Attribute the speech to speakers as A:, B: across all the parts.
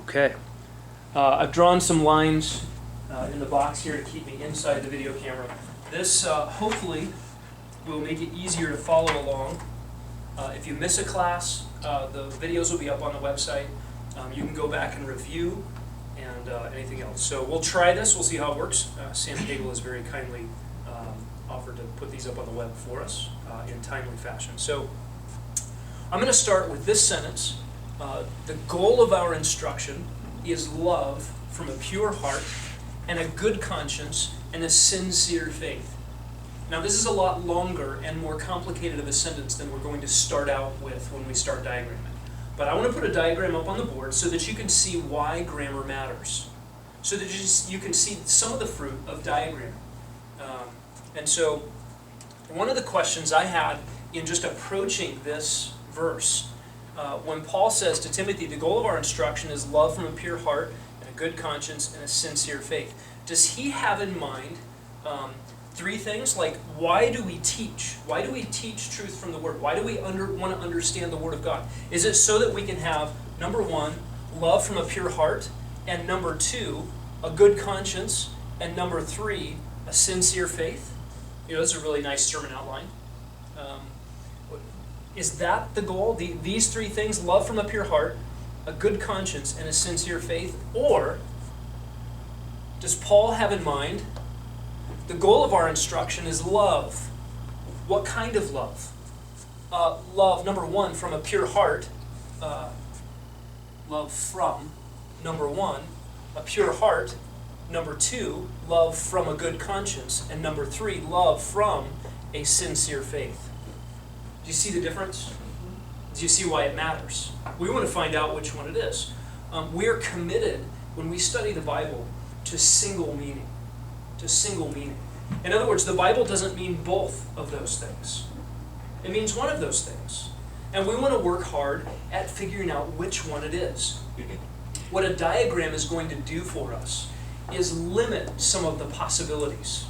A: Okay. I've drawn some lines in the box here to keep me inside the video camera. This hopefully will make it easier to follow along. If you miss a class, the videos will be up on the website. You can go back and review and anything else. So we'll try this. We'll see how it works. Sam Hagel has very kindly offered to put these up on the web for us in timely fashion. So I'm going to start with this sentence. The goal of our instruction is love from a pure heart and a good conscience and a sincere faith. Now this is a lot longer and more complicated of a sentence than we're going to start out with when we start diagramming. But I want to put a diagram up on the board so that you can see why grammar matters. So that you can see some of the fruit of diagramming. And so one of the questions I had in just approaching this verse, when Paul says to Timothy, the goal of our instruction is love from a pure heart and a good conscience and a sincere faith. Does he have in mind three things? Like, why do we teach? Why do we teach truth from the Word? Why do we want to understand the Word of God? Is it so that we can have, number one, love from a pure heart, and number two, a good conscience, and number three, a sincere faith? You know, that's a really nice sermon outline. Is that the goal? These three things, love from a pure heart, a good conscience, and a sincere faith? Or does Paul have in mind the goal of our instruction is love? What kind of love? Love, number one, from a pure heart. Love from, number one, a pure heart. Number two, love from a good conscience. And number three, love from a sincere faith. Do you see the difference? Do you see why it matters? We want to find out which one it is. We are committed, when we study the Bible, to single meaning. To single meaning. In other words, the Bible doesn't mean both of those things. It means one of those things. And we want to work hard at figuring out which one it is. What a diagram is going to do for us is limit some of the possibilities.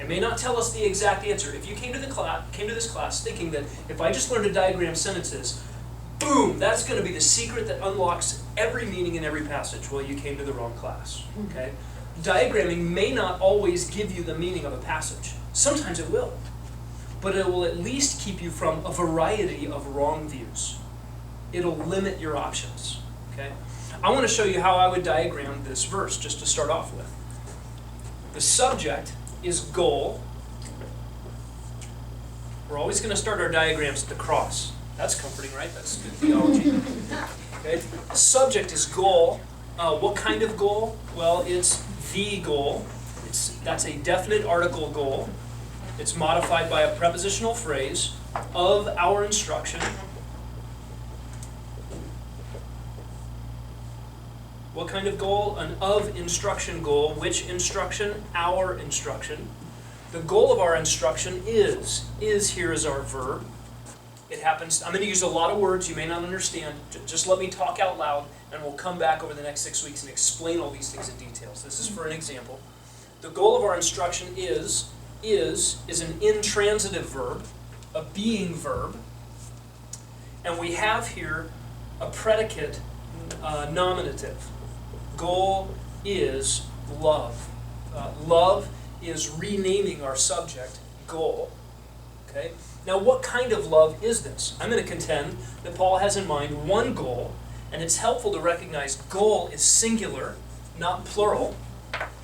A: It may not tell us the exact answer. If you came to this class thinking that if I just learned to diagram sentences, boom, that's going to be the secret that unlocks every meaning in every passage, well, you came to the wrong class. Okay? Diagramming may not always give you the meaning of a passage. Sometimes it will. But it will at least keep you from a variety of wrong views. It'll limit your options. Okay? I want to show you how I would diagram this verse, just to start off with. The subject is goal. We're always going to start our diagrams at the cross. That's comforting, right? That's good theology. Okay? The subject is goal. What kind of goal? Well, it's the goal. That's a definite article goal. It's modified by a prepositional phrase of our instruction. What kind of goal? An of instruction goal. Which instruction? Our instruction. The goal of our instruction is. Is here is our verb. It happens. I'm going to use a lot of words you may not understand. Just let me talk out loud, and we'll come back over the next 6 weeks and explain all these things in details. This is for an example. The goal of our instruction is an intransitive verb, a being verb, and we have here a predicate nominative. Goal is love. Love is renaming our subject, goal. Okay? Now, what kind of love is this? I'm going to contend that Paul has in mind one goal, and it's helpful to recognize goal is singular, not plural.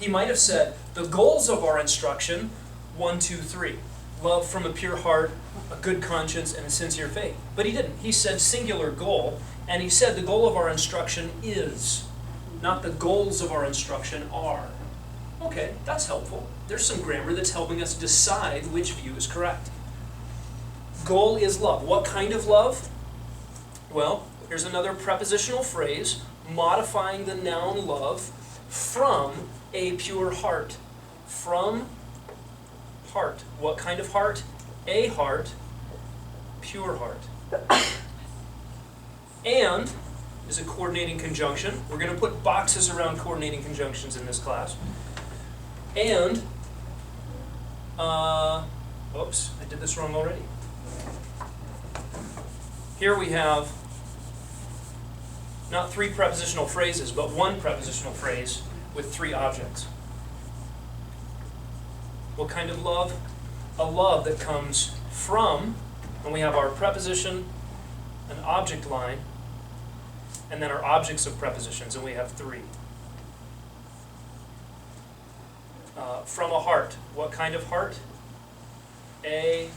A: He might have said, the goals of our instruction, 1, 2, 3. Love from a pure heart, a good conscience, and a sincere faith. But he didn't. He said singular goal, and he said the goal of our instruction is, not the goals of our instruction are. Okay, that's helpful. There's some grammar that's helping us decide which view is correct. Goal is love. What kind of love? Well, here's another prepositional phrase modifying the noun love from a pure heart. From heart. What kind of heart? A heart, pure heart. And is a coordinating conjunction. We're going to put boxes around coordinating conjunctions in this class. And, oops, I did this wrong already. Here we have Not 3 prepositional phrases, but 1 prepositional phrase with 3 objects. What kind of love? A love that comes from, and we have our preposition, an object line, and then our objects of prepositions, and we have 3. From a heart. What kind of heart? A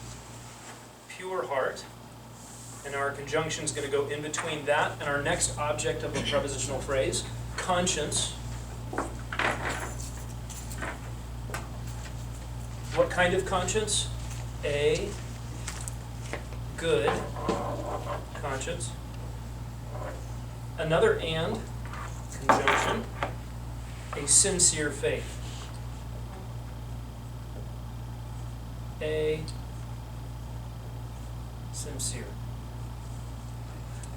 A: pure heart. And our conjunction is going to go in between that and our next object of a prepositional phrase, conscience. What kind of conscience? A good conscience. Another and conjunction, a sincere faith. A sincere.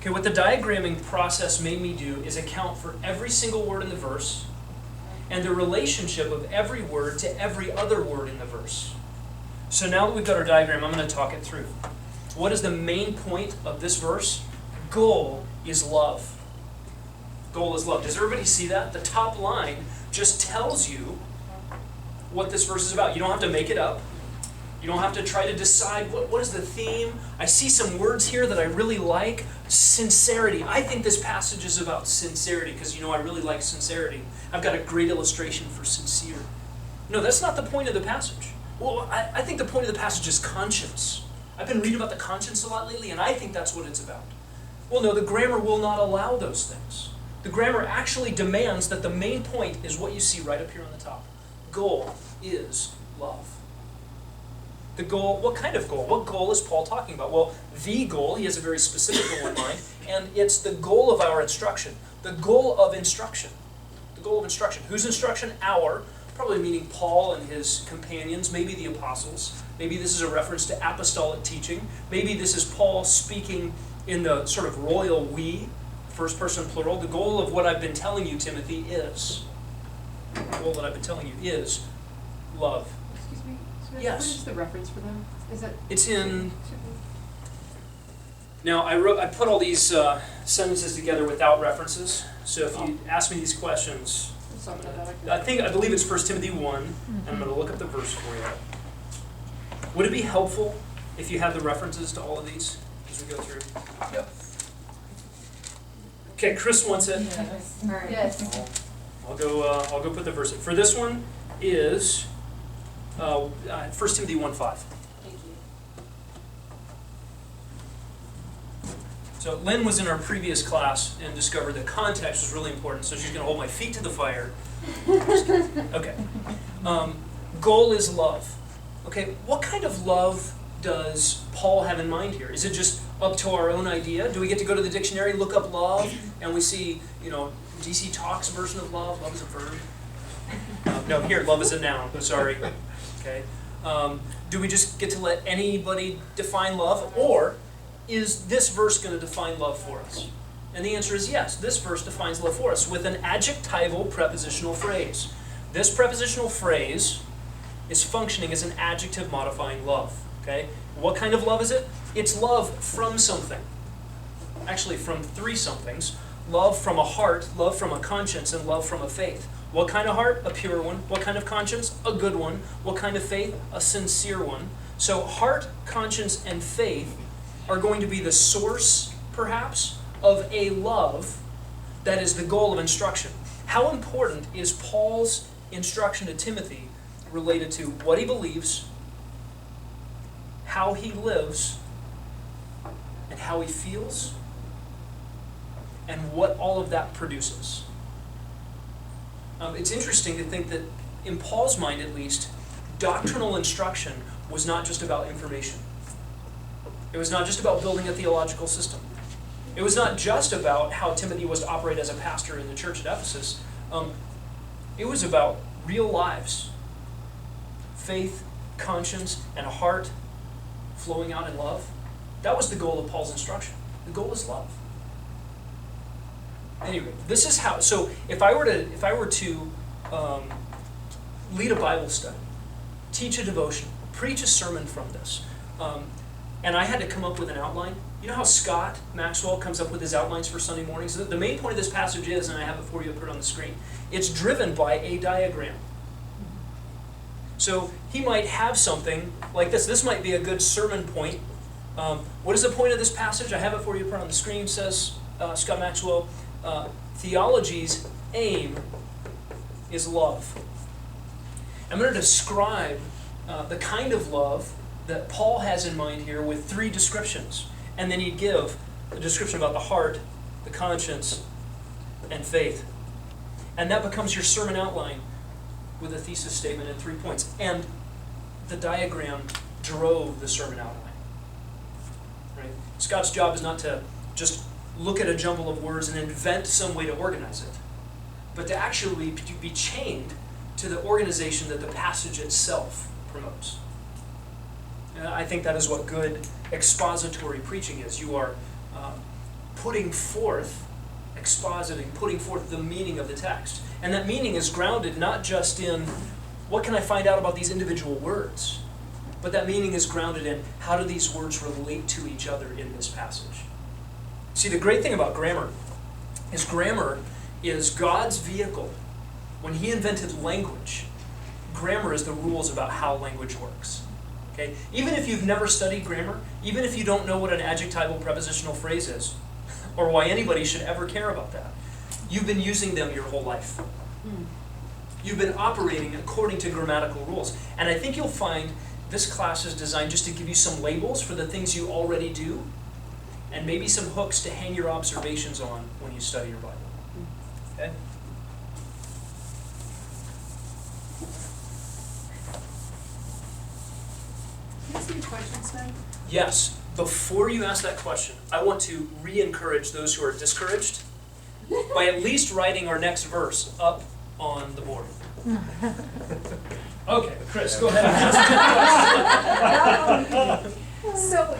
A: Okay, what the diagramming process made me do is account for every single word in the verse and the relationship of every word to every other word in the verse. So now that we've got our diagram, I'm going to talk it through. What is the main point of this verse? Goal is love. Goal is love. Does everybody see that? The top line just tells you what this verse is about. You don't have to make it up. You don't have to try to decide what is the theme. I see some words here that I really like. Sincerity. I think this passage is about sincerity because, I really like sincerity. I've got a great illustration for sincere. No, that's not the point of the passage. Well, I think the point of the passage is conscience. I've been reading about the conscience a lot lately, and I think that's what it's about. Well, no, the grammar will not allow those things. The grammar actually demands that the main point is what you see right up here on the top. Goal is love. The goal, what kind of goal? What goal is Paul talking about? Well, the goal, he has a very specific goal in mind, and it's the goal of our instruction. The goal of instruction. The goal of instruction. Whose instruction? Our. Probably meaning Paul and his companions, maybe the apostles. Maybe this is a reference to apostolic teaching. Maybe this is Paul speaking in the sort of royal we, first person plural. The goal of what I've been telling you, Timothy, is, the goal that I've been telling you is love.
B: Excuse me?
A: Yes.
B: What is the reference for them? Is that?
A: It's in. Now I put all these sentences together without references. So if you ask me these questions, I believe it's 1 Timothy 1, and I'm going to look up the verse for you. Would it be helpful if you have the references to all of these as we go through?
C: Yep.
A: Okay, Chris wants it.
B: Yes.
D: Yes.
A: I'll go put the verse in. For this one is 1 Timothy 1:5.
D: Thank you.
A: So Lynn was in our previous class and discovered that context was really important, so she's going to hold my feet to the fire. Okay. Goal is love. Okay, what kind of love does Paul have in mind here? Is it just up to our own idea? Do we get to go to the dictionary, look up love, and we see, DC Talk's version of love? Love is a verb. No, here, love is a noun. Sorry. Okay. Do we just get to let anybody define love, or is this verse going to define love for us? And the answer is yes. This verse defines love for us with an adjectival prepositional phrase. This prepositional phrase is functioning as an adjective modifying love. Okay? What kind of love is it? It's love from something. Actually, from 3 somethings. Love from a heart, love from a conscience, and love from a faith. What kind of heart? A pure one. What kind of conscience? A good one. What kind of faith? A sincere one. So heart, conscience, and faith are going to be the source, perhaps, of a love that is the goal of instruction. How important is Paul's instruction to Timothy related to what he believes, how he lives, and how he feels, and what all of that produces? It's interesting to think that, in Paul's mind at least, doctrinal instruction was not just about information. It was not just about building a theological system. It was not just about how Timothy was to operate as a pastor in the church at Ephesus. It was about real lives. Faith, conscience, and a heart flowing out in love. That was the goal of Paul's instruction. The goal is love. Anyway, this is how. So if I were to lead a Bible study, teach a devotion, preach a sermon from this, and I had to come up with an outline, You know how Scott Maxwell comes up with his outlines for Sunday mornings? The main point of this passage is, and I have it for you, I'll put it on the screen, it's driven by a diagram. So he might have something like this. This might be a good sermon point. What is the point of this passage? I have it for you, put it on the screen, says Scott Maxwell. Theology's aim is love. I'm going to describe the kind of love that Paul has in mind here with 3 descriptions. And then he'd give a description about the heart, the conscience, and faith. And that becomes your sermon outline with a thesis statement in 3 points. And the diagram drove the sermon outline. Right? Scott's job is not to just look at a jumble of words and invent some way to organize it, but to actually be chained to the organization that the passage itself promotes. And I think that is what good expository preaching is. You are putting forth, expositing, putting forth the meaning of the text. And that meaning is grounded not just in what can I find out about these individual words, but that meaning is grounded in how do these words relate to each other in this passage. See, the great thing about grammar is God's vehicle. When he invented language, grammar is the rules about how language works. Okay? Even if you've never studied grammar, even if you don't know what an adjectival prepositional phrase is, or why anybody should ever care about that, you've been using them your whole life. You've been operating according to grammatical rules. And I think you'll find this class is designed just to give you some labels for the things you already do, and maybe some hooks to hang your observations on when you study your Bible. Okay?
B: Can I ask you a question, Sven?
A: Yes. Before you ask that question, I want to re-encourage those who are discouraged by at least writing our next verse up on the board. Okay, Chris, go ahead and ask that question.
B: So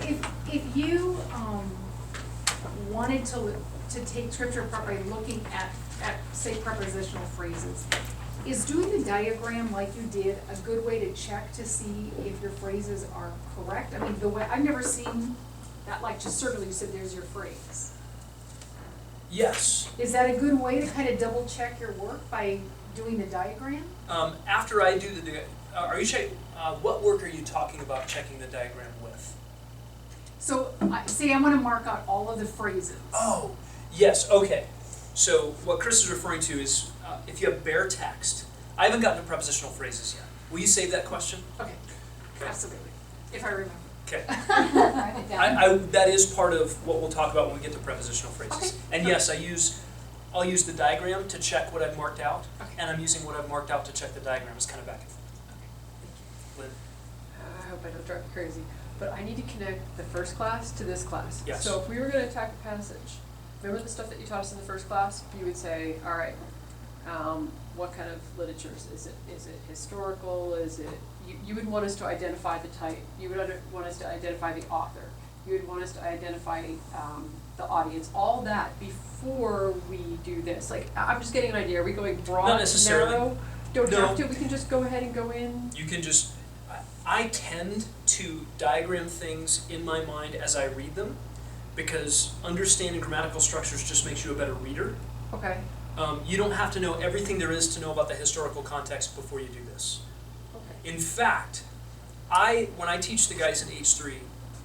B: if you wanted to take scripture by looking at say prepositional phrases, is doing the diagram like you did a good way to check to see if your phrases are correct? I mean, the way I've never seen that, like just circle, you said there's your phrase.
A: Yes.
B: Is that a good way to kind of double check your work by doing the diagram?
A: After I do are you checking, what work are you talking about checking the diagram with?
B: So say I want to mark out all of the phrases.
A: Oh, yes, okay. So what Chris is referring to is if you have bare text. I haven't gotten to prepositional phrases yet. Will you save that question?
B: Okay. Absolutely. If I remember.
A: Okay.
B: Write it down.
A: That is part of what we'll talk about when we get to prepositional phrases.
B: Okay.
A: And yes, I'll use the diagram to check what I've marked out,
B: Okay.
A: and I'm using what I've marked out to check the diagram. It's kind of back and forth. Lynn?
C: I hope I don't drive you crazy, but I need to connect the first class to this class.
A: Yes.
C: So if we were going to attack a passage, remember the stuff that you taught us in the first class? You would say, all right, what kind of literature is it? Is it historical? Is it? You would want us to identify the type. You would want us to identify the author. You would want us to identify the audience. All that before we do this. Like, I'm just getting an idea. Are we going broad,
A: Not necessarily.
C: narrow? Don't
A: No.
C: have to. We can just go ahead and go in.
A: You can just, I tend to diagram things in my mind as I read them, because understanding grammatical structures just makes you a better reader.
C: Okay.
A: You don't have to know everything there is to know about the historical context before you do this.
C: Okay.
A: In fact, when I teach the guys in H3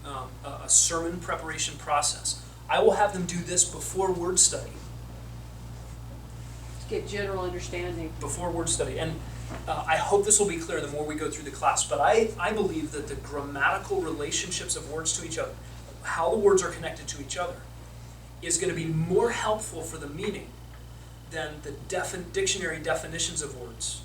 A: a sermon preparation process, I will have them do this before word study.
C: To get general understanding.
A: Before word study. And I hope this will be clear the more we go through the class, but I believe that the grammatical relationships of words to each other, how the words are connected to each other, is going to be more helpful for the meaning than the dictionary definitions of words,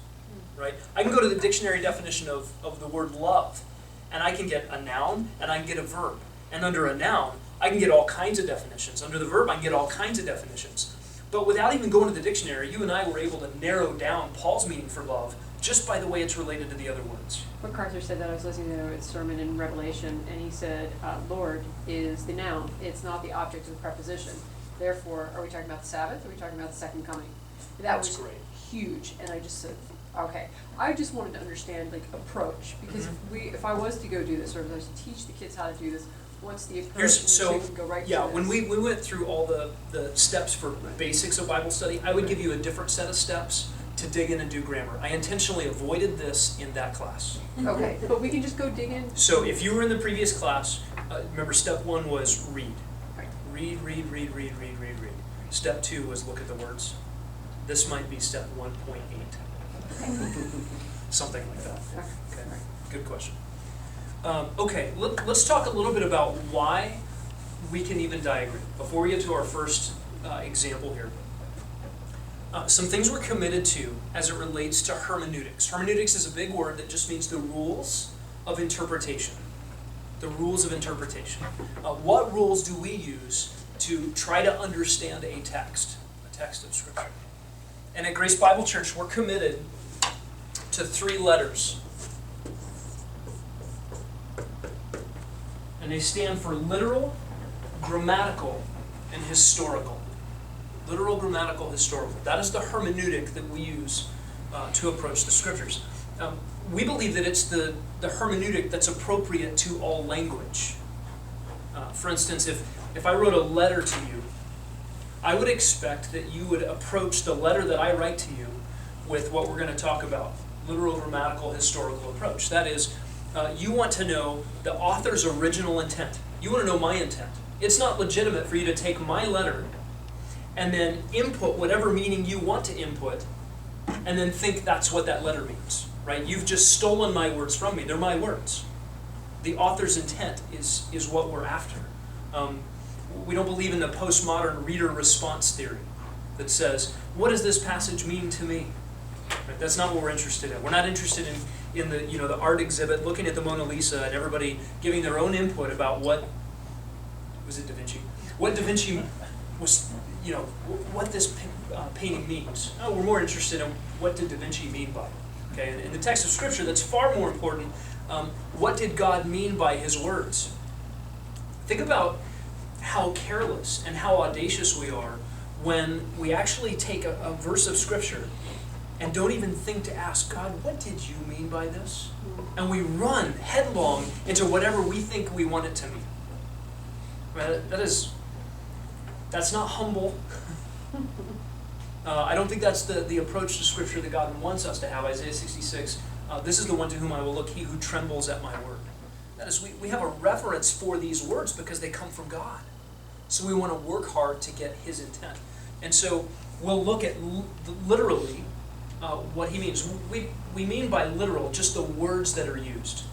A: right? I can go to the dictionary definition of the word love, and I can get a noun, and I can get a verb. And under a noun, I can get all kinds of definitions. Under the verb, I can get all kinds of definitions. But without even going to the dictionary, you and I were able to narrow down Paul's meaning for love just by the way it's related to the other words.
C: MacArthur said that. I was listening to a sermon in Revelation, and he said, Lord is the noun. It's not the object of the preposition. Therefore, are we talking about the Sabbath, or are we talking about the second coming? That was
A: great.
C: Huge, and I just said, okay. I just wanted to understand, like, approach, because if I was to go do this, or if I was to teach the kids how to do this, once the occurrence,
A: So,
C: we can go right to
A: yeah,
C: this.
A: when we went through all the steps for basics of Bible study, I would give you a different set of steps to dig in and do grammar. I intentionally avoided this in that class.
C: Okay, but we can just go dig in.
A: So if you were in the previous class, remember step 1 was read.
C: Right.
A: Read. Step 2 was look at the words. This might be step 1.8. Something like that. Okay, good question. Okay, let's talk a little bit about why we can even diagram. Before we get to our first example here. Some things we're committed to as it relates to hermeneutics. Hermeneutics is a big word that just means the rules of interpretation. The rules of interpretation. What rules do we use to try to understand a text of Scripture? And at Grace Bible Church, we're committed to 3 letters. And they stand for literal, grammatical, and historical. Literal, grammatical, historical. That is the hermeneutic that we use to approach the Scriptures. We believe that it's the hermeneutic that's appropriate to all language. For instance, if I wrote a letter to you, I would expect that you would approach the letter that I write to you with what we're going to talk about, literal, grammatical, historical approach. That is, you want to know the author's original intent. You want to know my intent. It's not legitimate for you to take my letter and then input whatever meaning you want to input and then think that's what that letter means, right? You've just stolen my words from me. They're my words. The author's intent is what we're after. We don't believe in the postmodern reader response theory that says, what does this passage mean to me? Right? That's not what we're interested in. We're not interested in the art exhibit, looking at the Mona Lisa and everybody giving their own input about what was it Da Vinci? What Da Vinci was, what this painting means. No, we're more interested in what did Da Vinci mean by it. Okay, and in the text of Scripture, that's far more important. What did God mean by His words? Think about how careless and how audacious we are when we actually take a verse of Scripture and don't even think to ask God, what did you mean by this? And we run headlong into whatever we think we want it to mean. Right? That's not humble. I don't think that's the approach to Scripture that God wants us to have. Isaiah 66, this is the one to whom I will look, he who trembles at my word. That is, we have a reverence for these words because they come from God. So we want to work hard to get His intent. And so we'll look at literally what he means. We mean by literal just the words that are used.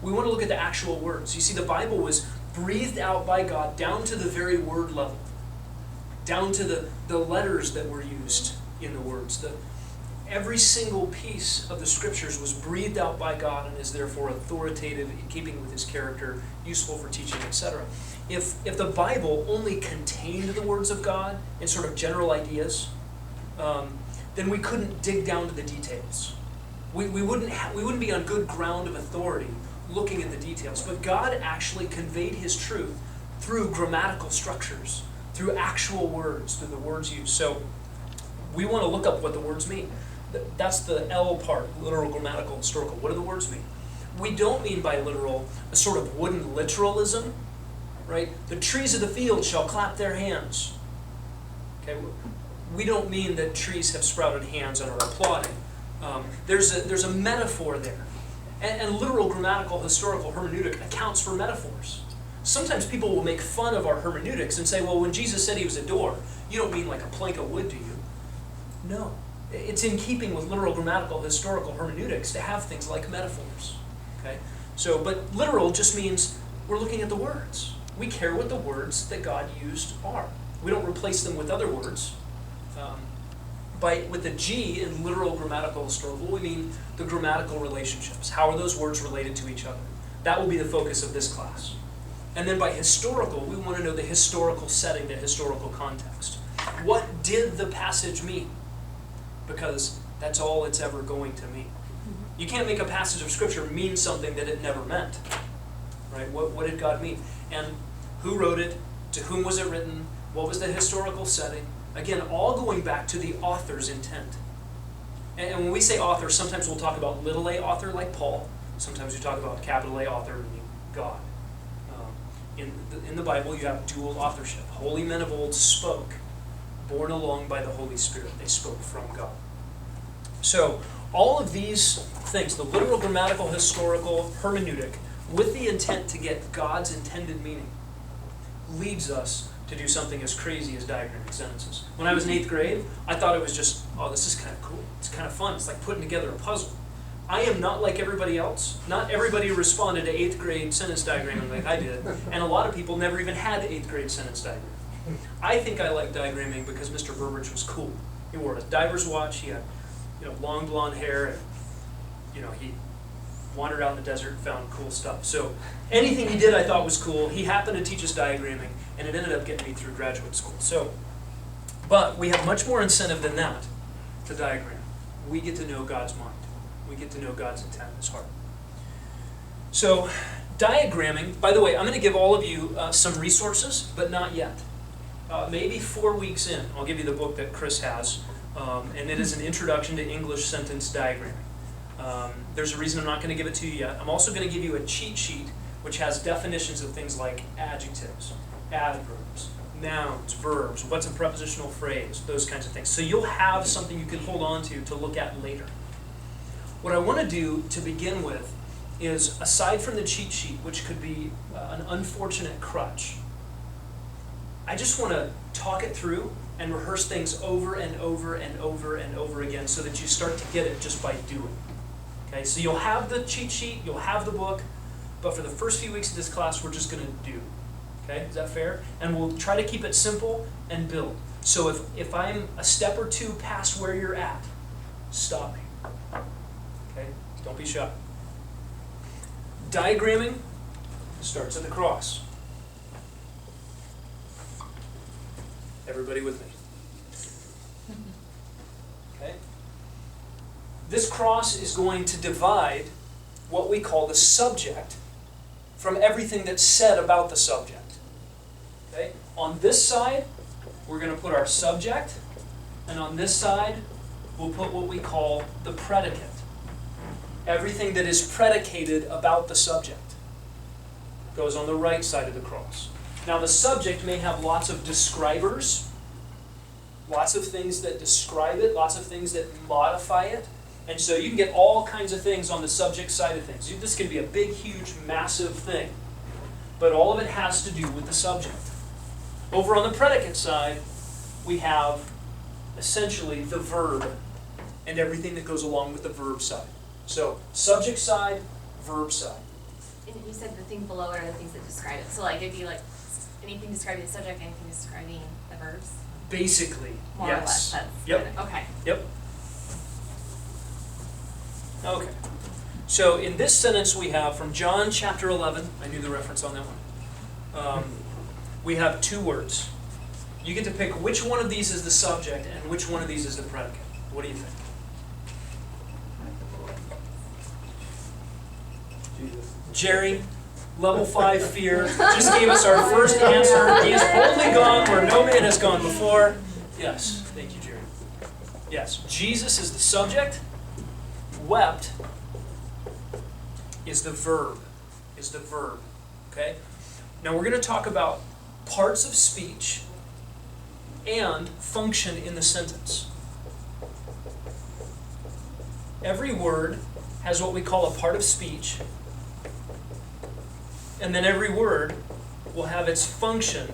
A: We want to look at the actual words. You see, the Bible was breathed out by God down to the very word level, down to the letters that were used in the words. Every single piece of the Scriptures was breathed out by God and is therefore authoritative, in keeping with His character, useful for teaching, etc. If the Bible only contained the words of God in sort of general ideas, then we couldn't dig down to the details. We wouldn't be on good ground of authority looking at the details. But God actually conveyed His truth through grammatical structures, through actual words, through the words used. So we want to look up what the words mean. That's the L part, literal, grammatical, historical. What do the words mean? We don't mean by literal a sort of wooden literalism, right? The trees of the field shall clap their hands. Okay, we don't mean that trees have sprouted hands and are applauding. There's a metaphor there. And literal, grammatical, historical hermeneutic accounts for metaphors. Sometimes people will make fun of our hermeneutics and say, well, when Jesus said He was a door, you don't mean like a plank of wood, do you? No. It's in keeping with literal, grammatical, historical hermeneutics to have things like metaphors. Okay? So, but literal just means we're looking at the words. We care what the words that God used are. We don't replace them with other words. With the G in literal, grammatical, historical, we mean the grammatical relationships. How are those words related to each other? That will be the focus of this class. And then by historical, we want to know the historical setting, the historical context. What did the passage mean? Because that's all it's ever going to mean. You can't make a passage of Scripture mean something that it never meant. Right? What did God mean? And who wrote it? To whom was it written? What was the historical setting? Again, all going back to the author's intent. And when we say author, sometimes we'll talk about little a author like Paul. Sometimes we talk about capital A author, meaning God. In the Bible, you have dual authorship. Holy men of old spoke, borne along by the Holy Spirit. They spoke from God. So, all of these things, the literal, grammatical, historical, hermeneutic, with the intent to get God's intended meaning, leads us to do something as crazy as diagramming sentences. When I was in 8th grade, I thought it was just, oh, this is kind of cool. It's kind of fun. It's like putting together a puzzle. I am not like everybody else. Not everybody responded to 8th grade sentence diagramming like I did, and a lot of people never even had 8th grade sentence diagram. I think I like diagramming because Mr. Burbridge was cool. He wore a diver's watch, he had long blonde hair, and he wandered out in the desert and found cool stuff. So anything he did I thought was cool. He happened to teach us diagramming, and it ended up getting me through graduate school. But we have much more incentive than that to diagram. We get to know God's mind. We get to know God's intent in His heart. So diagramming, by the way, I'm going to give all of you some resources, but not yet. Maybe 4 weeks in, I'll give you the book that Chris has, and it is an introduction to English sentence diagramming. There's a reason I'm not going to give it to you yet. I'm also going to give you a cheat sheet which has definitions of things like adjectives, adverbs, nouns, verbs, what's a prepositional phrase, those kinds of things. So you'll have something you can hold on to look at later. What I want to do to begin with is, aside from the cheat sheet, which could be an unfortunate crutch, I just want to talk it through and rehearse things over and over and over and over again so that you start to get it just by doing. Okay, so you'll have the cheat sheet, you'll have the book, but for the first few weeks of this class, we're just going to do. Okay, is that fair? And we'll try to keep it simple and build. So if I'm a step or two past where you're at, stop me. Okay, don't be shy. Diagramming starts at the cross. Everybody with me? Okay? This cross is going to divide what we call the subject from everything that's said about the subject. Okay? On this side, we're going to put our subject, and on this side, we'll put what we call the predicate. Everything that is predicated about the subject goes on the right side of the cross. Now, the subject may have lots of describers, lots of things that describe it, lots of things that modify it. And so you can get all kinds of things on the subject side of things. This can be a big, huge, massive thing. But all of it has to do with the subject. Over on the predicate side, we have essentially the verb and everything that goes along with the verb side. So, subject side, verb side.
D: And you said the thing below it are the things that describe it. So like it'd be like anything describing the subject, anything describing the verbs?
A: Basically,
D: More or less.
A: yes.
D: That's
A: Yep.
D: kind of, okay.
A: Yep. Okay. So in this sentence we have from John chapter 11, I knew the reference on that one. We have two words. You get to pick which one of these is the subject and which one of these is the predicate. What do you think?
E: Jesus.
A: Jerry, level 5 fear, just gave us our first answer. He is boldly gone where no man has gone before. Yes, thank you, Jerry. Yes, Jesus is the subject. Wept is the verb. Okay? Now we're going to talk about parts of speech and function in the sentence. Every word has what we call a part of speech, and then every word will have its function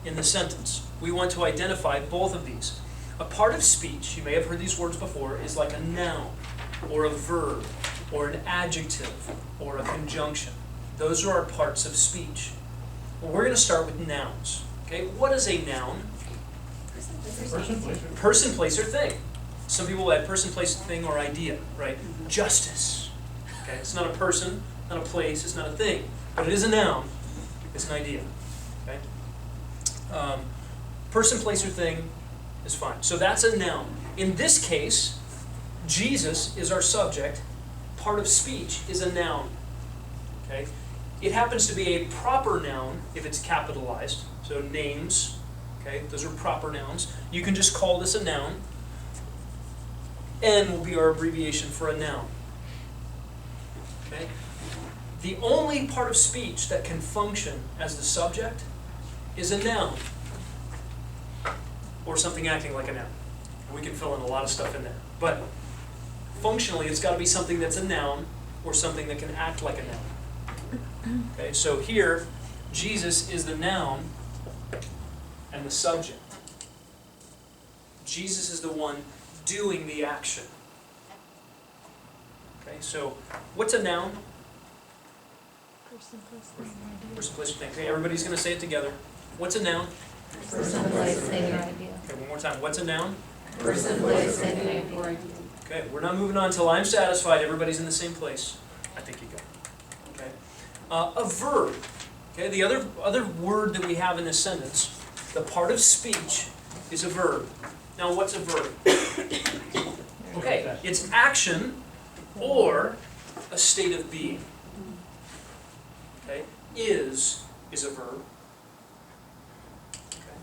A: in the sentence. We want to identify both of these. A part of speech, you may have heard these words before, is like a noun, or a verb, or an adjective, or a conjunction. Those are our parts of speech. Well, we're going to start with nouns. Okay, what is a noun? Person, place, or thing. Some people add person, place, thing, or idea, right? Justice. Okay, it's not a person, not a place, it's not a thing, but it is a noun. It's an idea. Okay. Person, place, or thing is fine. So that's a noun. In this case, Jesus is our subject. Part of speech is a noun. Okay. It happens to be a proper noun if it's capitalized. So names. Okay, those are proper nouns. You can just call this a noun. N will be our abbreviation for a noun. Okay? The only part of speech that can function as the subject is a noun, or something acting like a noun. And we can fill in a lot of stuff in there. But functionally, it's got to be something that's a noun, or something that can act like a noun. Okay, so here, Jesus is the noun and the subject. Jesus is the one doing the action. Okay, so what's a noun? Person, place, thing. Okay, everybody's going to say it together. What's a noun?
E: Person, place, thing, or idea.
A: Okay, one more time. What's a noun?
E: Person, place, thing, or idea.
A: Okay, we're not moving on until I'm satisfied everybody's in the same place. I think you go. Okay, a verb. Okay, the other word that we have in this sentence, the part of speech, is a verb. Now, what's a verb? Okay, it's action or a state of being. Okay, is a verb. Okay.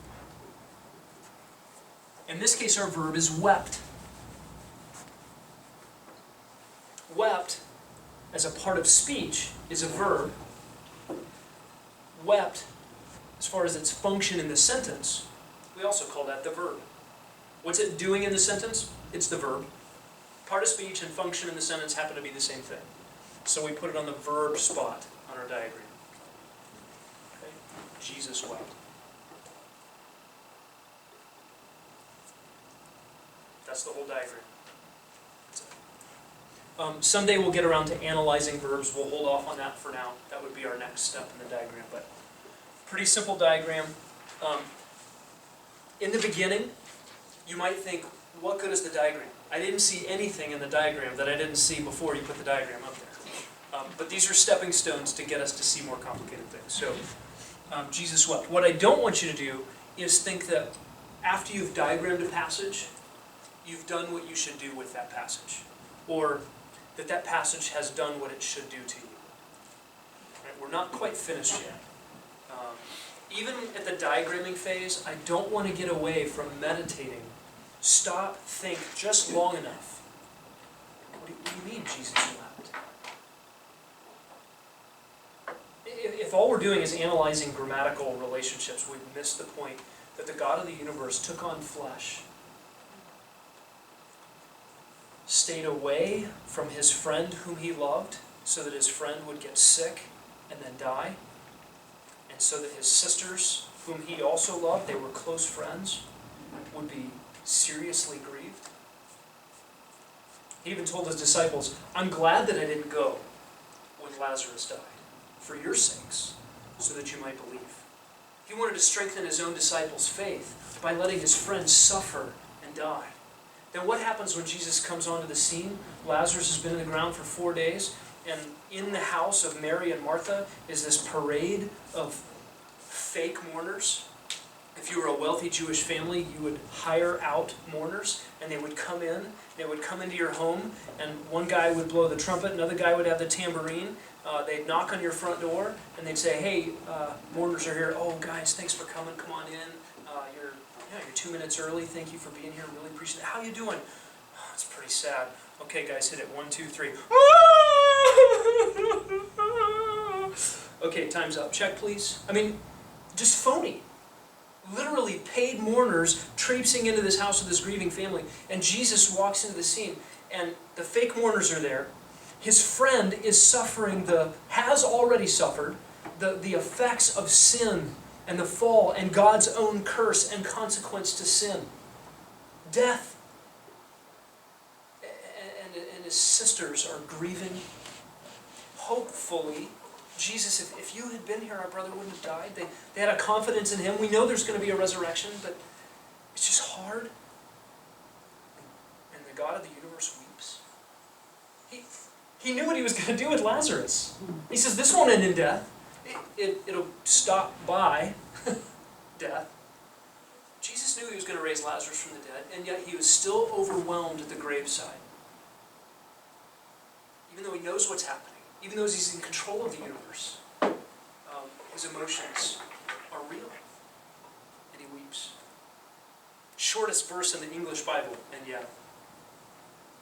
A: In this case, our verb is wept. Wept, as a part of speech, is a verb. Wept, as far as its function in the sentence, we also call that the verb. What's it doing in the sentence? It's the verb. Part of speech and function in the sentence happen to be the same thing. So we put it on the verb spot on our diagram. Okay? Jesus wept. That's the whole diagram. That's it. Someday we'll get around to analyzing verbs. We'll hold off on that for now. That would be our next step in the diagram. But pretty simple diagram. In the beginning, you might think, what good is the diagram? I didn't see anything in the diagram that I didn't see before you put the diagram up there. But these are stepping stones to get us to see more complicated things. So, Jesus wept. What I don't want you to do is think that after you've diagrammed a passage, you've done what you should do with that passage. Or that that passage has done what it should do to you. Right? We're not quite finished yet. Even at the diagramming phase, I don't want to get away from meditating. Stop, think just long enough. What do you mean Jesus wept? If all we're doing is analyzing grammatical relationships, we've missed the point that the God of the universe took on flesh, stayed away from his friend whom he loved so that his friend would get sick and then die, and so that his sisters, whom he also loved, they were close friends, would be seriously grieved. He even told his disciples, I'm glad that I didn't go when Lazarus died, for your sakes, so that you might believe. He wanted to strengthen his own disciples' faith by letting his friends suffer and die. Then what happens when Jesus comes onto the scene? Lazarus has been in the ground for 4 days, and in the house of Mary and Martha is this parade of fake mourners. If you were a wealthy Jewish family, you would hire out mourners, and they would come in, they would come into your home, and one guy would blow the trumpet, another guy would have the tambourine, they'd knock on your front door, and they'd say, hey, mourners are here. Oh, guys, thanks for coming, come on in. You're 2 minutes early, thank you for being here, really appreciate it. How you doing? Oh, it's pretty sad. Okay, guys, hit it, 1, 2, 3. Okay, time's up. Check, please. I mean, just phony. Literally paid mourners traipsing into this house of this grieving family. And Jesus walks into the scene, and the fake mourners are there. His friend is suffering has already suffered the effects of sin and the fall and God's own curse and consequence to sin. Death. And his sisters are grieving. Hopefully, Jesus, if you had been here, our brother wouldn't have died. They had a confidence in him. We know there's going to be a resurrection, but it's just hard. And the God of the universe weeps. He knew what he was going to do with Lazarus. He says, this won't end in death. It'll stop by death. Jesus knew he was going to raise Lazarus from the dead, and yet he was still overwhelmed at the graveside. Even though he knows what's happening. Even though he's in control of the universe, his emotions are real, and he weeps. Shortest verse in the English Bible, and yet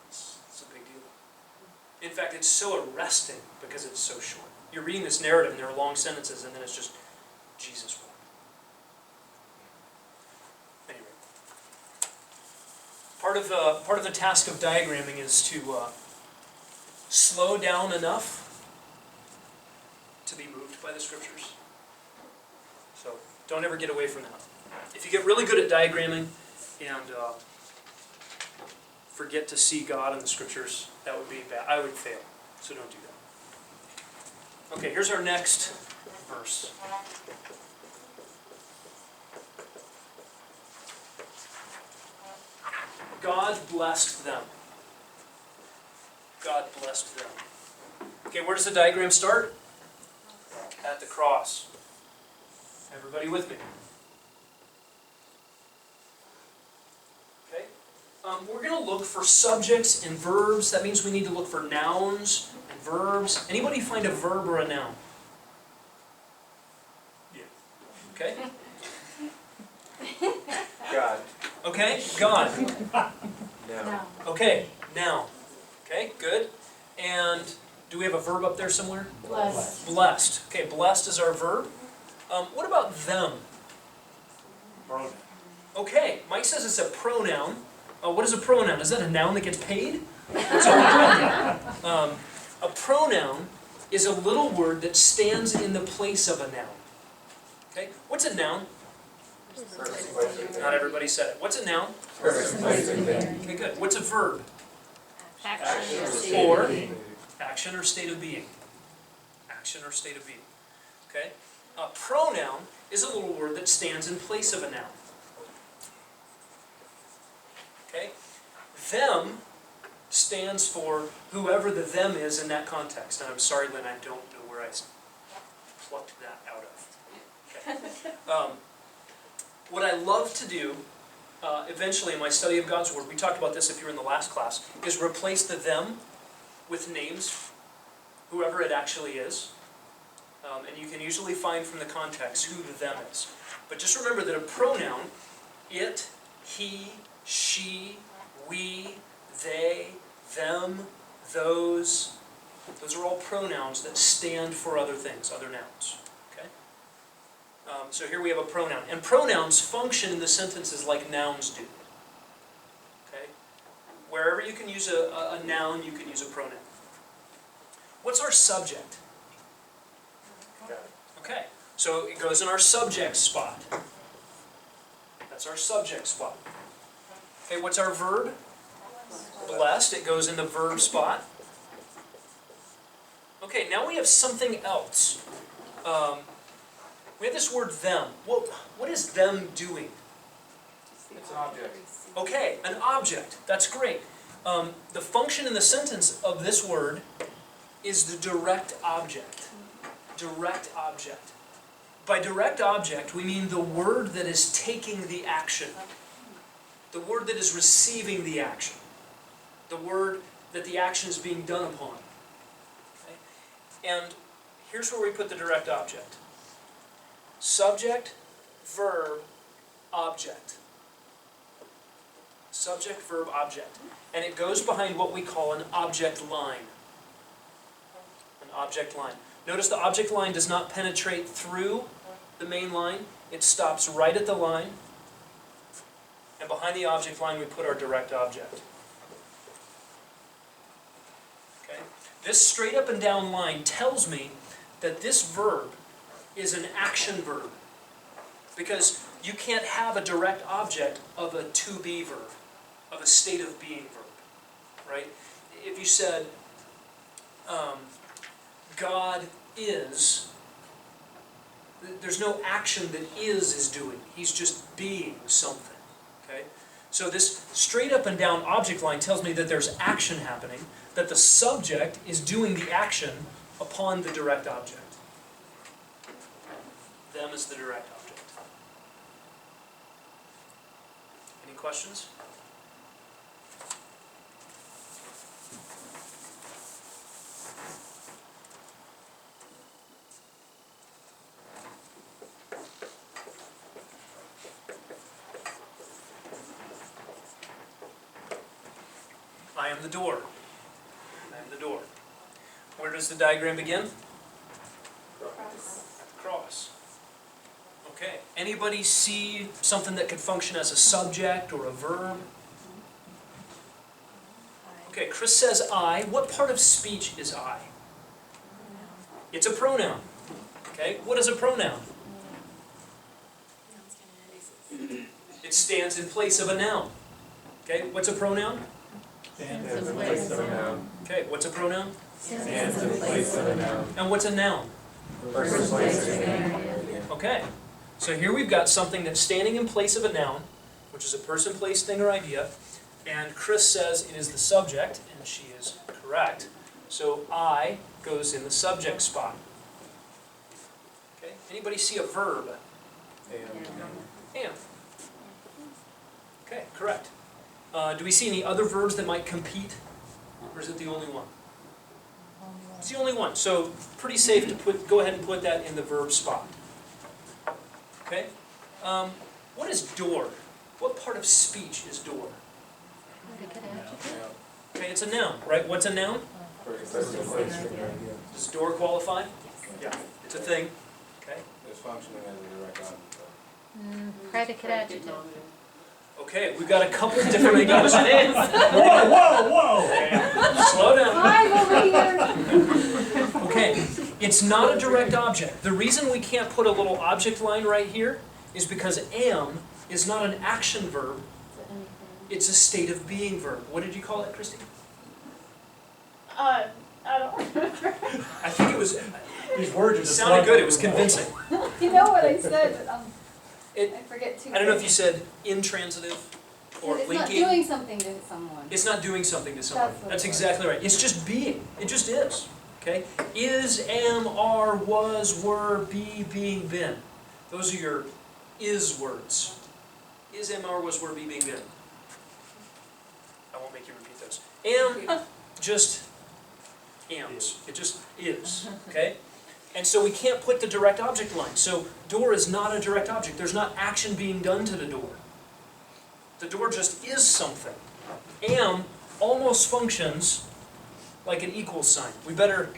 A: it's a big deal. In fact, it's so arresting because it's so short. you're reading this narrative and there are long sentences and then it's just Jesus wept. Anyway, part of the task of diagramming is to slow down enough to be moved by the scriptures. So don't ever get away from that. If you get really good at diagramming and forget to see God in the scriptures, that would be bad. I would fail. So don't do that. Okay, here's our next verse. God blessed them. God blessed them. Okay, where does the diagram start? At the cross. Everybody with me? Okay. We're going to look for subjects and verbs. That means we need to look for nouns and verbs. Anybody find a verb or a noun? Yeah. Okay.
F: God.
A: Okay, God.
F: No.
A: Okay, noun. Okay, good. And do we have a verb up there somewhere?
E: Blessed.
A: Blessed. Okay, blessed is our verb. What about them?
F: Pronoun.
A: Okay, Mike says it's a pronoun. What is a pronoun? Is that a noun that gets paid? It's a pronoun. A pronoun is a little word that stands in the place of a noun. Okay, what's a noun?
F: Person, place, or thing.
A: Not everybody said it. What's a noun?
F: Person, place, or thing.
A: Okay, good. What's a verb?
F: Action or state
A: Or
F: of being.
A: action or state of being. Action or state of being. Okay? A pronoun is a little word that stands in place of a noun. Okay? Them stands for whoever the them is in that context. And I'm sorry, Lynn, I don't know where I plucked that out of. Okay. What I love to do, eventually in my study of God's Word, we talked about this if you were in the last class, is replace the them with names, whoever it actually is. And you can usually find from the context who the them is. But just remember that a pronoun, it, he, she, we, they, them, those are all pronouns that stand for other things, other nouns. Okay? So here we have a pronoun. And pronouns function in the sentences like nouns do. Okay? Wherever you can use a noun, you can use a pronoun. What's our subject?
F: God.
A: Okay, so it goes in our subject spot. That's our subject spot. Okay, what's our verb? Blessed. It goes in the verb spot. Okay, now we have something else. We have this word them. What is them doing?
F: It's an object.
A: Okay, an object. That's great. The function in the sentence of this word is the direct object. Direct object. By direct object, we mean the word that is taking the action. The word that is receiving the action. The word that the action is being done upon. Okay? And here's where we put the direct object. Subject, verb, object. Subject, verb, object. And it goes behind what we call an object line. An object line. Notice the object line does not penetrate through the main line. It stops right at the line. And behind the object line we put our direct object. Okay? This straight up and down line tells me that this verb is an action verb. Because you can't have a direct object of a to be verb, of a state of being verb. Right? If you said, God is, there's no action that is doing. He's just being something. Okay? So this straight up and down object line tells me that there's action happening, that the subject is doing the action upon the direct object. Them is the direct object. Any questions? I am the door. I am the door. Where does the diagram begin? across. Okay, anybody see something that could function as a subject or a verb? Okay, Chris says I. What part of speech is I? It's a pronoun. Okay, what is a pronoun? It stands in place of a noun. Okay, what's a pronoun?
E: Stands in place of a noun.
A: Okay, what's a pronoun?
E: Stands in place of a noun.
A: And what's a noun?
E: First place of a noun.
A: Okay, so here we've got something that's standing in place of a noun, which is a person, place, thing, or idea, and Chris says it is the subject, and she is correct. So I goes in the subject spot. Okay, anybody see a verb? Am. Okay, correct. Do we see any other verbs that might compete, or is it the only one? It's the only one, so pretty safe to go ahead and put that in the verb spot. Okay? What is door? What part of speech is door? Okay, it's a noun, right? What's a noun? Does door qualify? Yeah, it's a thing. Okay.
F: It's functioning as a direct object.
E: Predicate adjective.
A: Okay, we've got a couple different ideas.
G: Whoa!
A: Okay, slow down.
B: I'm over here.
A: Okay, it's not a direct object. The reason we can't put a little object line right here is because am is not an action verb, it's a state of being verb. What did you call it, Christy?
H: I don't remember.
A: I think it was,
G: These words are
A: it
G: just
A: sounded good, it was convincing.
H: You know what I said, but
A: It,
H: I forget too.
A: I don't know if you said intransitive or
H: It's not
A: linking.
H: doing something to someone.
A: It's not doing something to someone.
H: That's what
A: That's
H: it was.
A: exactly right. It's just being. It just is. Okay? Is, am, are, was, were, be, being, been. Those are your is words. Is, am, are, was, were, be, being, been. I won't make you repeat those. Am just ams. It just is. Okay? And so we can't put the direct object line. So door is not a direct object. There's not action being done to the door. The door just is something. Am almost functions like an equal sign. We better,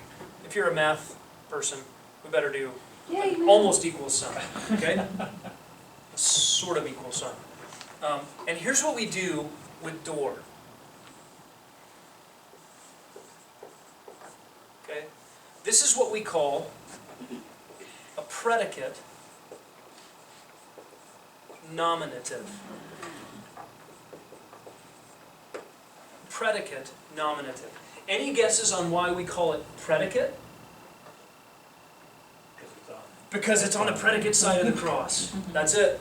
A: if you're a math person, we better do an almost equal sign, okay? A sort of equal sign. And here's what we do with door. Okay? This is what we call a predicate nominative. Predicate nominative. Any guesses on why we call it predicate? Because it's on the predicate side of the cross. That's it.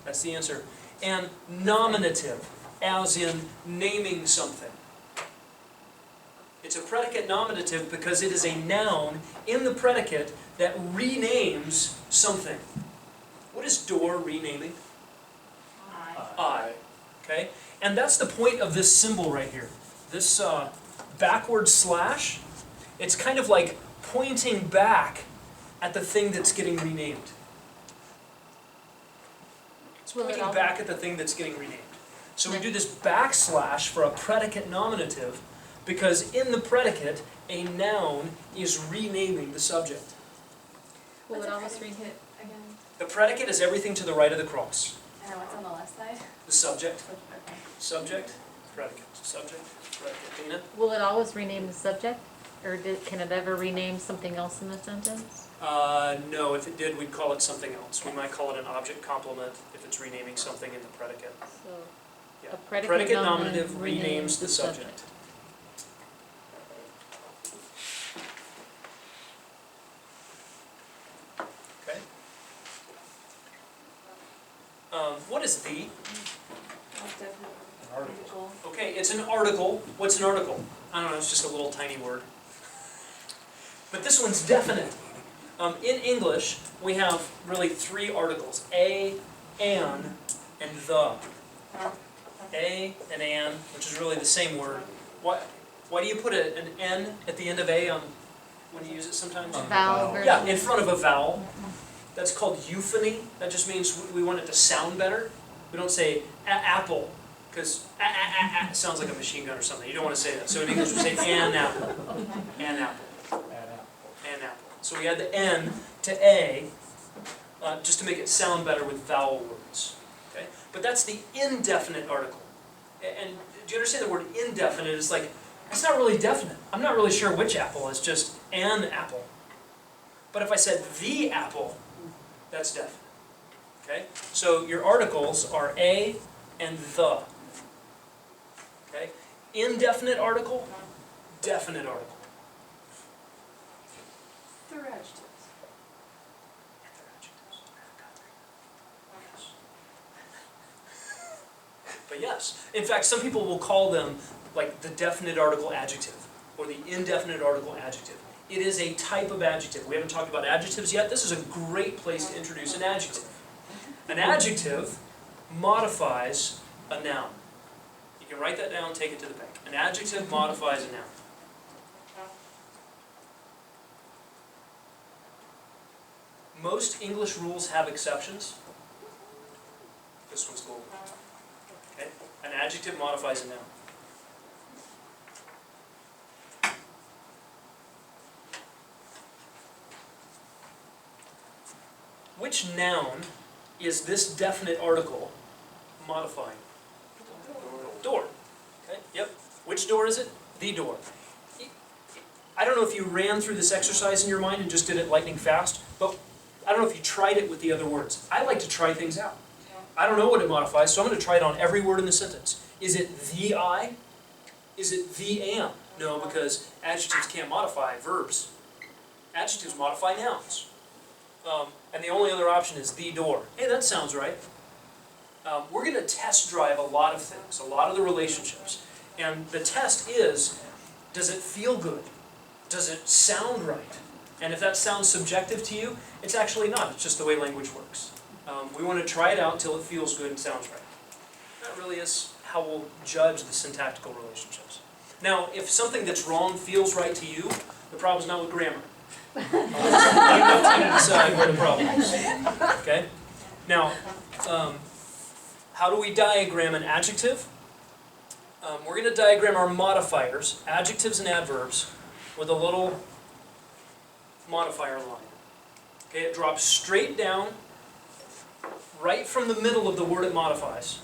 A: That's the answer. And nominative, as in naming something. It's a predicate nominative because it is a noun in the predicate that renames something. What is door renaming? I. Okay? And that's the point of this symbol right here. This backward slash, it's kind of like pointing back at the thing that's getting renamed. It's pointing back at the thing that's getting renamed. So we do this backslash for a predicate nominative because in the predicate, a noun is renaming the subject.
D: What's a predicate again?
A: The predicate is everything to the right of the cross.
D: And what's on the left side?
A: The subject,
D: Okay.
A: subject, predicate, subject, predicate. Dana?
E: Will it always rename the subject? Or can it ever rename something else in the sentence?
A: No, if it did, we'd call it something else. We might call it an object complement if it's renaming something in the predicate.
E: So
A: Yeah.
E: a predicate
A: nominative
E: nominative
A: renames the subject. Okay. What is the?
D: That's definitely
G: An article.
A: Okay, it's an article. What's an article? I don't know, it's just a little tiny word. But this one's definite. In English, we have really three articles. A, an, and the. A and an, which is really the same word. Why do you put an N at the end of A on when you use it sometimes?
E: Vowel version.
A: Yeah, in front of a vowel. That's called euphony. That just means we want it to sound better. We don't say apple, because sounds like a machine gun or something. You don't want to say that. So in English we say an apple. An apple. An apple. So we add the N to A, just to make it sound better with vowel words. Okay? But that's the indefinite article. And do you understand the word indefinite? It's like, it's not really definite. I'm not really sure which apple, it's just an apple. But if I said the apple, that's definite. Okay? So your articles are a and the. Okay? Indefinite article, definite article.
C: They're adjectives.
A: But yes, in fact, some people will call them like the definite article adjective or the indefinite article adjective. It is a type of adjective. We haven't talked about adjectives yet. This is a great place to introduce an adjective. An adjective modifies a noun. You can write that down, take it to the bank. An adjective modifies a noun. Most English rules have exceptions. This one's cool. Okay? An adjective modifies a noun. Which noun is this definite article modifying? Door. Okay, yep. Which door is it? The door. I don't know if you ran through this exercise in your mind and just did it lightning fast, but I don't know if you tried it with the other words. I like to try things out. I don't know what it modifies, so I'm going to try it on every word in the sentence. Is it the I? Is it the am? No, because adjectives can't modify verbs. Adjectives modify nouns. And the only other option is the door. Hey, that sounds right. We're going to test drive a lot of things, a lot of the relationships. And the test is, does it feel good? Does it sound right? And if that sounds subjective to you, it's actually not. It's just the way language works. We want to try it out until it feels good and sounds right. That really is how we'll judge the syntactical relationships. Now, if something that's wrong feels right to you, the problem's not with grammar. I'm going to decide where the problem is. Okay? Now, how do we diagram an adjective? We're going to diagram our modifiers, adjectives and adverbs, with a little modifier line. Okay, it drops straight down, right from the middle of the word it modifies.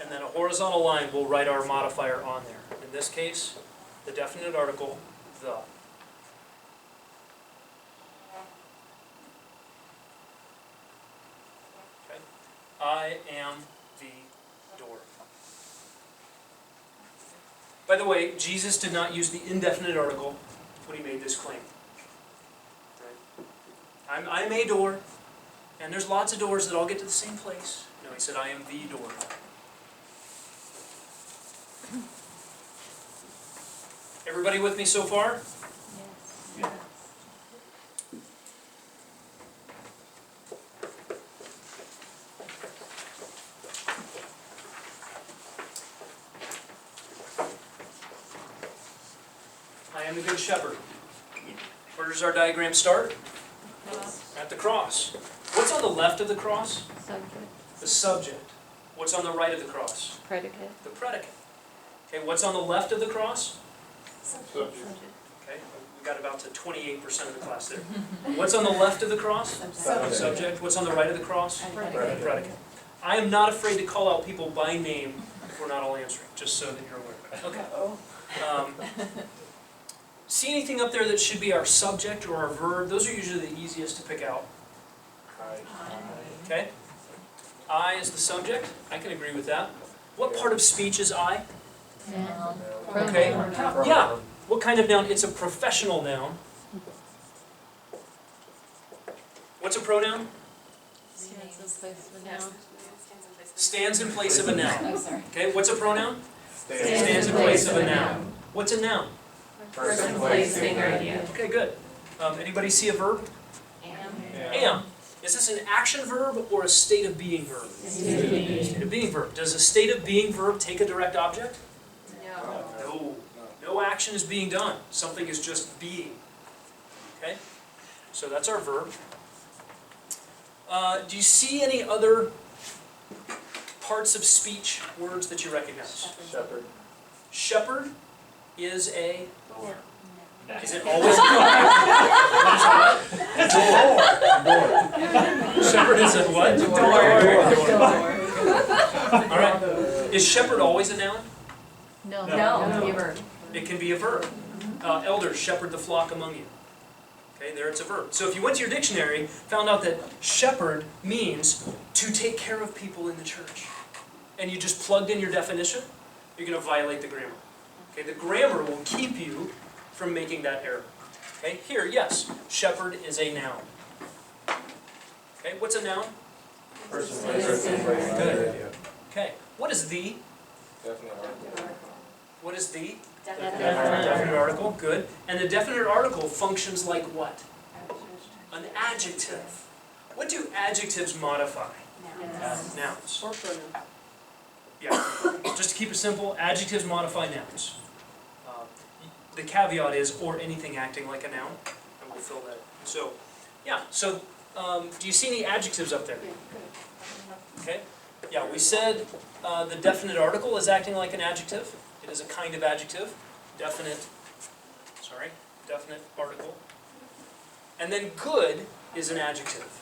A: And then a horizontal line will write our modifier on there. In this case, the definite article, the. Okay. I am the door. By the way, Jesus did not use the indefinite article when he made this claim. Right? I'm a door, and there's lots of doors that all get to the same place. No, he said, I am the door. Everybody with me so far?
E: Yes.
A: I am the good shepherd. Where does our diagram start? At the cross. What's on the left of the cross?
E: Subject,
A: The subject. What's on the right of the cross?
E: predicate,
A: The predicate. Okay, what's on the left of the cross?
E: subject,
A: Okay, we got about to 28% of the class there. What's on the left of the cross? Subject. What's on the right of the cross?
E: predicate.
A: Predicate. I am not afraid to call out people by name if we're not all answering, just so that you're aware. Okay. See anything up there that should be our subject or our verb? Those are usually the easiest to pick out. Okay? I is the subject. I can agree with that. What part of speech is I?
E: Noun.
A: Okay.
E: Pronoun.
A: Yeah. What kind of noun? It's a professional noun. What's a pronoun?
E: Stands in place of a noun.
A: Stands in place of a noun.
H: Oh, sorry.
A: Okay, what's a pronoun?
E: Stands in place of a noun.
A: What's a noun?
E: Person, place, thing, or idea.
A: Okay, good. Anybody see a verb? Am. Is this an action verb or a state of being verb? State of being verb. Does a state of being verb take a direct object?
C: No.
A: No. No action is being done. Something is just being. Okay? So that's our verb. Do you see any other parts of speech, words that you recognize?
F: Shepherd.
A: Shepherd is a Is it always?
G: It's a door.
A: Shepherd is a what?
C: Door.
A: All right. Is shepherd always a noun?
E: No.
D: No, be a verb.
A: It can be a verb. Elders shepherd the flock among you. Okay, there it's a verb. So if you went to your dictionary, found out that shepherd means to take care of people in the church, and you just plugged in your definition, you're going to violate the grammar. Okay, the grammar will keep you from making that error. Okay, here, yes, shepherd is a noun. Okay, what's a noun?
F: Person,
A: Good. Okay, what is the?
F: Definite article.
A: What is the?
D: Definitely.
A: Definite article, good. And the definite article functions like what? An adjective. What do adjectives modify? Nouns.
C: Or pronoun.
A: Yeah, just to keep it simple, adjectives modify nouns. The caveat is, or anything acting like a noun, and we'll fill that in. So, yeah, so do you see any adjectives up there? Okay, yeah, we said the definite article is acting like an adjective. It is a kind of adjective, definite article. And then good is an adjective.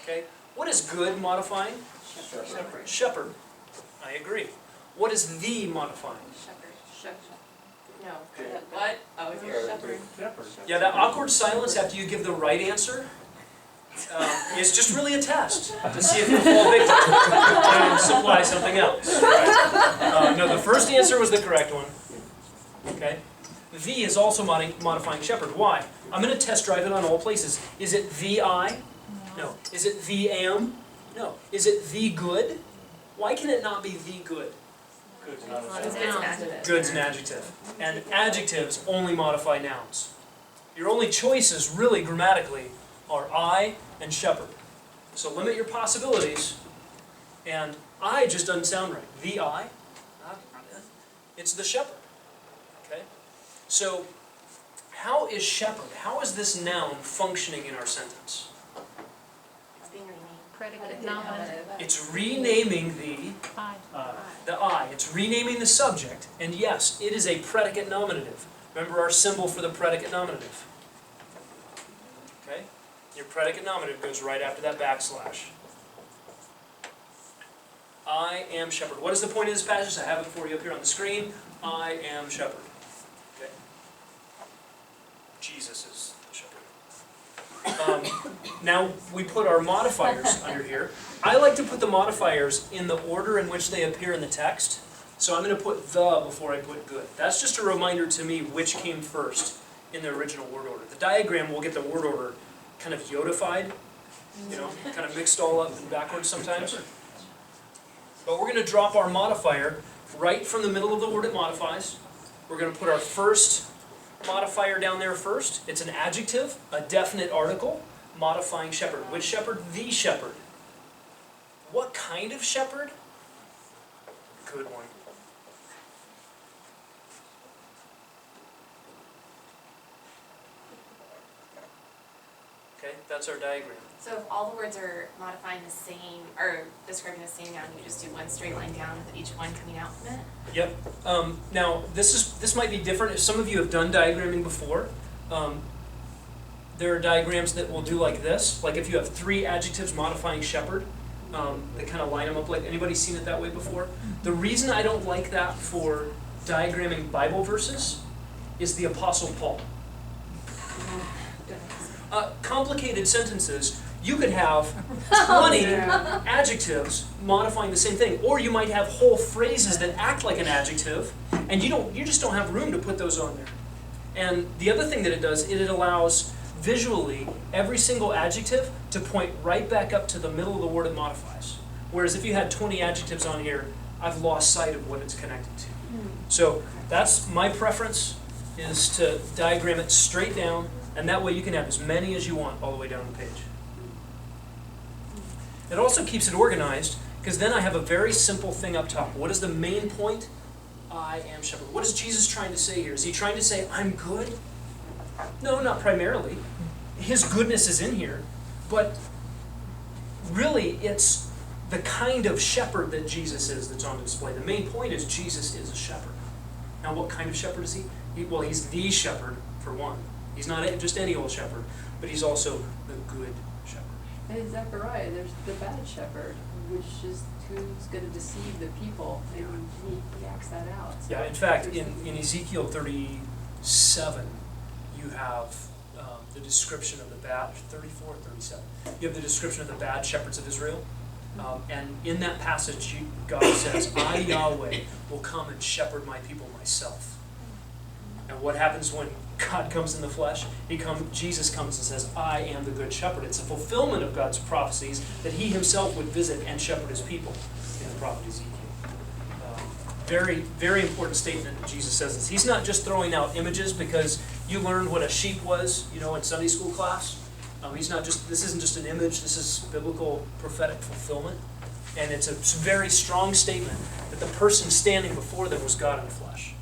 A: Okay, what is good modifying? Shepherd. I agree. What is the modifying?
D: Shepherd. No. What? Oh, it's your shepherd.
A: Yeah, that awkward silence after you give the right answer is just really a test to see if you fall victim and supply something else. Right? No, the first answer was the correct one. Okay. The is also modifying shepherd. Why? I'm going to test drive it on all places. Is it the I? No. Is it the am? No. Is it the good? Why can it not be the good?
F: Good's not a
D: It's
F: noun.
D: an adjective.
A: Good's an adjective. And adjectives only modify nouns. Your only choices, really, grammatically, are I and shepherd. So limit your possibilities. And I just doesn't sound right. The I, it's the shepherd. Okay? So, how is shepherd, how is this noun functioning in our sentence?
D: It's being renamed.
E: Predicate nominative.
A: It's renaming the I. It's renaming the subject, and yes, it is a predicate nominative. Remember our symbol for the predicate nominative. Okay? Your predicate nominative goes right after that backslash. I am shepherd. What is the point of this passage? I have it for you up here on the screen. I am shepherd. Okay. Jesus is the shepherd. Now we put our modifiers under here. I like to put the modifiers in the order in which they appear in the text. So I'm going to put the before I put good. That's just a reminder to me which came first in the original word order. The diagram will get the word order kind of Yodified, you know, kind of mixed all up and backwards sometimes. But we're going to drop our modifier right from the middle of the word it modifies. We're going to put our first modifier down there first. It's an adjective, a definite article, modifying shepherd. Which shepherd? The shepherd. What kind of shepherd? Good one. Okay, that's our diagram.
D: So if all the words are modifying the same, or describing the same noun, you just do one straight line down with each one coming out from it?
A: Yep. Now this might be different. If some of you have done diagramming before, there are diagrams that will do like this. Like if you have 3 adjectives modifying shepherd, they kind of line them up. Like anybody seen it that way before? The reason I don't like that for diagramming Bible verses is the Apostle Paul. Complicated sentences, you could have 20 adjectives modifying the same thing, or you might have whole phrases that act like an adjective, and you just don't have room to put those on there. And the other thing that it does, it allows visually every single adjective to point right back up to the middle of the word it modifies. Whereas if you had 20 adjectives on here, I've lost sight of what it's connected to. So that's my preference, is to diagram it straight down, and that way you can have as many as you want all the way down the page. It also keeps it organized, because then I have a very simple thing up top. What is the main point? I am shepherd. What is Jesus trying to say here? Is he trying to say, I'm good? No, not primarily. His goodness is in here, but really it's the kind of shepherd that Jesus is that's on display. The main point is Jesus is a shepherd. Now what kind of shepherd is he? Well, he's the shepherd for one. He's not just any old shepherd, but he's also the good shepherd.
C: And in Zechariah, there's the bad shepherd, which is who's gonna deceive the people, and he acts that out. So
A: Yeah, in fact,
C: there's
A: in Ezekiel 37, you have the description of the bad, 34 or 37, you have the description of the bad shepherds of Israel. And in that passage, God says, I, Yahweh, will come and shepherd my people myself. And what happens when God comes in the flesh? Jesus comes and says, I am the good shepherd. It's a fulfillment of God's prophecies that he himself would visit and shepherd his people in the prophet Ezekiel. Very, very important statement that Jesus says this. He's not just throwing out images because you learned what a sheep was, in Sunday school class. This isn't just an image, this is biblical prophetic fulfillment. And it's a very strong statement that the person standing before them was God in the flesh.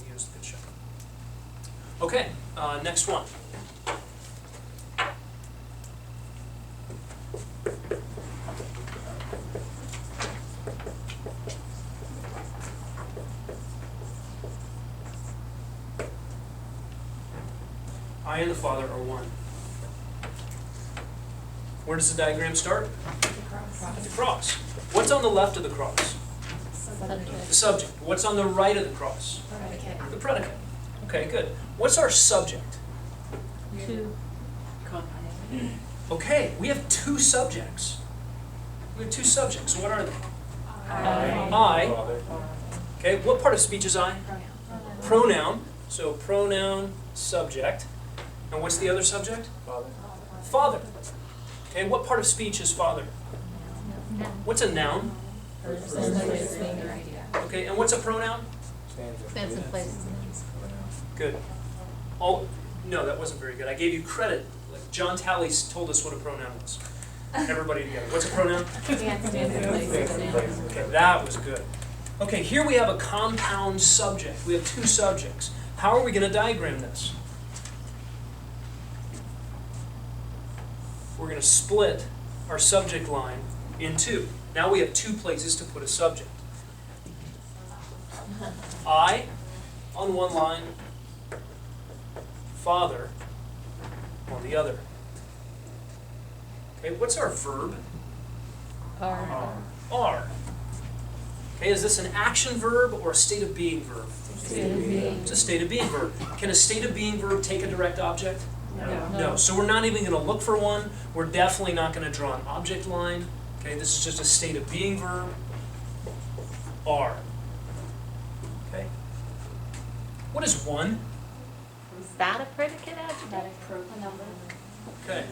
A: He was the good shepherd. Okay, next one. I and the Father are one. Where does the diagram start? At the cross. What's on the left of the cross? The subject. What's on the right of the cross? The predicate. Okay, good. What's our subject?
E: Two.
A: Okay, we have two subjects. We have two subjects. What are they? I. Okay, what part of speech is I? Pronoun. So pronoun, subject. And what's the other subject?
F: Father.
A: Father. Okay, what part of speech is father? What's a noun? Okay, and what's a pronoun?
E: Stands in place.
A: Good. Oh, no, that wasn't very good. I gave you credit. Like John Talley's told us what a pronoun was. Everybody together. What's a pronoun? Okay, that was good. Okay, here we have a compound subject. We have two subjects. How are we going to diagram this? We're going to split our subject line in two. Now we have two places to put a subject. I on one line, Father on the other. Okay, what's our verb?
E: Are.
A: Are. Okay, is this an action verb or a state of being verb? It's a state of being verb. Can a state of being verb take a direct object? No. So we're not even going to look for one. We're definitely not going to draw an object line. Okay, this is just a state of being verb. Are. Okay. What is one?
E: Is that a predicate adjective?
H: That is a number.
A: Okay.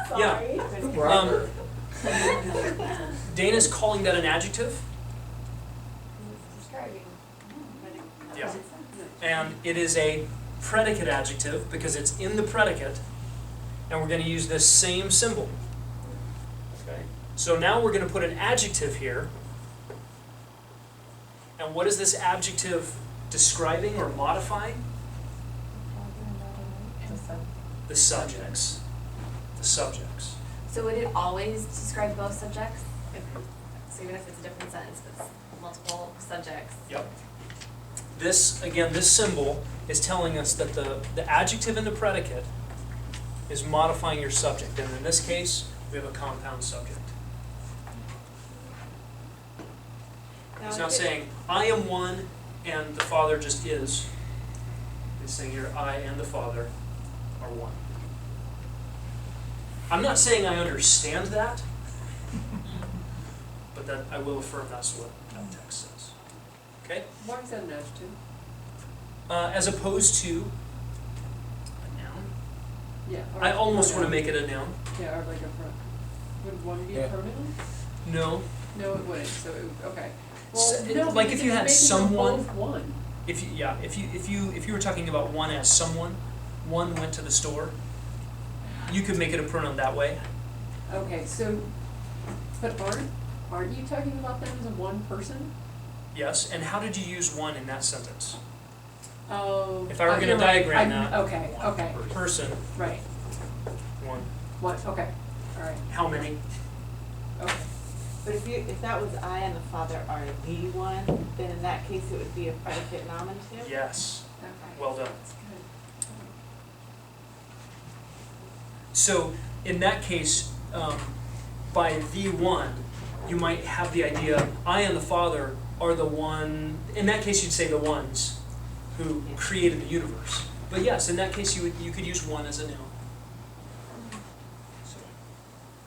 H: Sorry.
A: Dana's calling that an adjective.
H: Describing.
A: Yeah. And it is a predicate adjective because it's in the predicate, and we're going to use this same symbol. Okay. So now we're going to put an adjective here. And what is this adjective describing or modifying? The subjects. The subjects.
D: So would it always describe both subjects? So even if it's a different sentence, but it's multiple subjects?
A: Yep. This, again, this symbol is telling us that the adjective and the predicate is modifying your subject. And in this case, we have a compound subject. It's not saying, I am one and the Father just is. It's saying here, I and the Father are one. I'm not saying I understand that, but that I will affirm that's what that text says. Okay?
C: Why is that an adjective?
A: As opposed to a noun.
C: Yeah. or
A: I
C: a
A: almost want to
C: pronoun.
A: make it a noun.
C: Yeah, or like a pronoun. Would one be a
F: Yeah.
C: pronoun?
A: No.
C: No, it wouldn't, so it would, okay.
A: So,
C: Well, no,
A: like
C: because
A: if you
C: it's
A: had
C: making them
A: someone-
C: both one.
A: If you were talking about one as someone, one went to the store, you could make it a pronoun that way.
C: Okay, so, but aren't you talking about them as a one person?
A: Yes. And how did you use one in that sentence?
C: Oh.
A: If I were gonna
C: you're right.
A: diagram that.
C: Okay,
A: Person,
C: right,
A: one.
C: one, okay, all right,
A: How many?
C: okay.
I: But if that was I and the father are the one, then in that case it would be a predicate nominative?
A: Yes,
C: Okay.
A: well done.
C: That's good.
A: So in that case, by the one, you might have the idea, I and the Father are the one, in that case you'd say the ones who created the universe. But yes, in that case you could use one as a noun. So,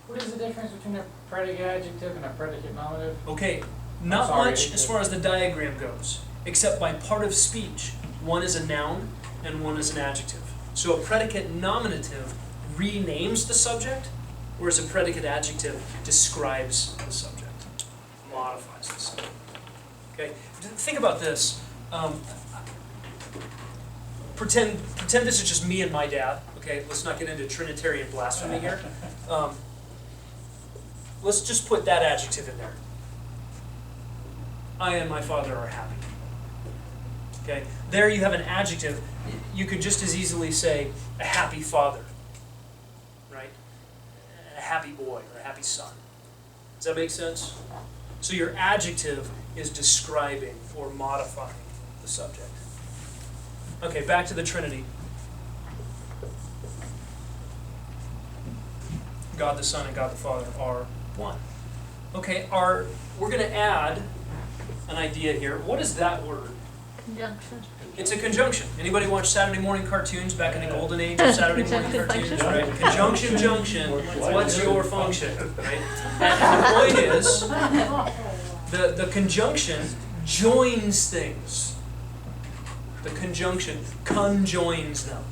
G: What is the difference between a predicate adjective and a predicate nominative?
A: okay, not
G: Sorry.
A: much as far as the diagram goes, except by part of speech. One is a noun and one is an adjective. So a predicate nominative renames the subject, whereas a predicate adjective describes the subject, modifies the subject. Okay, think about this. Pretend this is just me and my dad. Okay, let's not get into Trinitarian blasphemy here. Let's just put that adjective in there. I and my father are happy. Okay, there you have an adjective. You could just as easily say a happy father, right? A happy boy or a happy son. Does that make sense? So your adjective is describing or modifying the subject. Okay, back to the Trinity. God the Son and God the Father are one. Okay, we're going to add an idea here. What is that word?
E: Conjunction.
A: It's a conjunction. Anybody watch Saturday morning cartoons back in the golden age of Saturday morning cartoons, right? Conjunction, junction, what's your function, right? And the point is, the conjunction joins things. The conjunction conjoins them,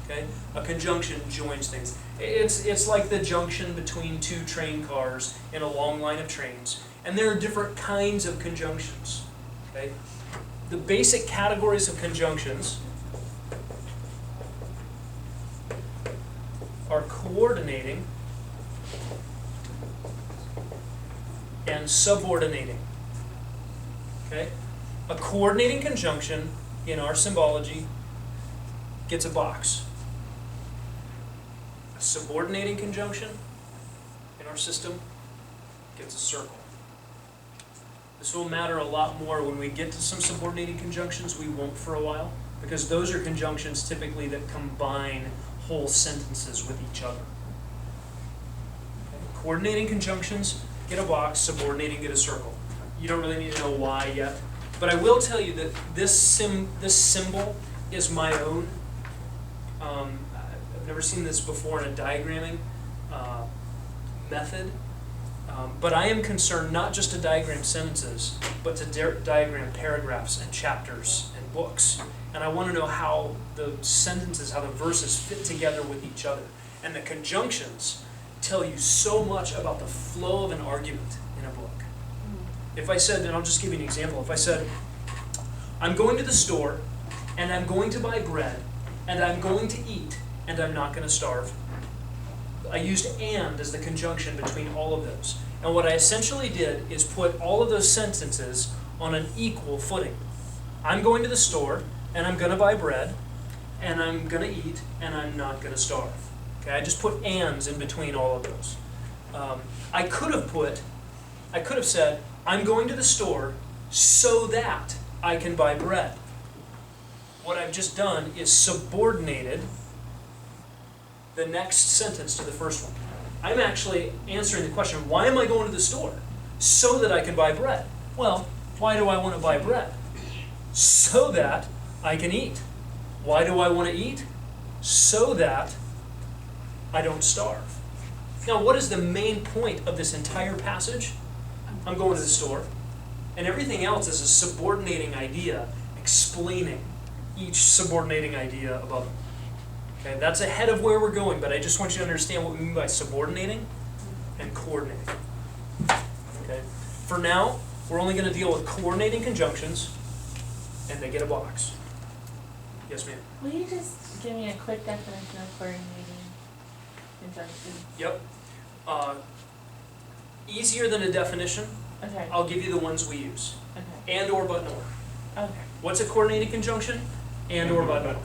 A: okay? A conjunction joins things. It's like the junction between two train cars in a long line of trains, and there are different kinds of conjunctions, okay? The basic categories of conjunctions are coordinating and subordinating. Okay? A coordinating conjunction in our symbology gets a box. A subordinating conjunction in our system gets a circle. This will matter a lot more when we get to some subordinating conjunctions. We won't for a while, because those are conjunctions typically that combine whole sentences with each other. Okay. Coordinating conjunctions get a box, subordinating get a circle. You don't really need to know why yet, but I will tell you that this symbol is my own. I've never seen this before in a diagramming method. But I am concerned not just to diagram sentences, but to diagram paragraphs and chapters and books. And I want to know how the sentences, how the verses fit together with each other. And the conjunctions tell you so much about the flow of an argument in a book. If I said, and I'll just give you an example, if I said, I'm going to the store, and I'm going to buy bread, and I'm going to eat, and I'm not going to starve. I used and as the conjunction between all of those. And what I essentially did is put all of those sentences on an equal footing. I'm going to the store, and I'm going to buy bread, and I'm going to eat, and I'm not going to starve. Okay, I just put ands in between all of those. I could have said, I'm going to the store so that I can buy bread. What I've just done is subordinated the next sentence to the first one. I'm actually answering the question, why am I going to the store? So that I can buy bread. Well, why do I want to buy bread? So that I can eat. Why do I want to eat? So that I don't starve. Now, what is the main point of this entire passage? I'm going to the store. And everything else is a subordinating idea explaining each subordinating idea above it. Okay, that's ahead of where we're going, but I just want you to understand what we mean by subordinating and coordinating. Okay? For now, we're only going to deal with coordinating conjunctions, and they get a box. Yes, ma'am?
J: Will you just give me a quick definition of coordinating conjunction?
A: Yep. Easier than a definition,
J: Okay.
A: I'll give you the ones we use.
J: Okay.
A: And, or, but, nor.
J: Okay.
A: What's a coordinating conjunction? And, or, but, nor.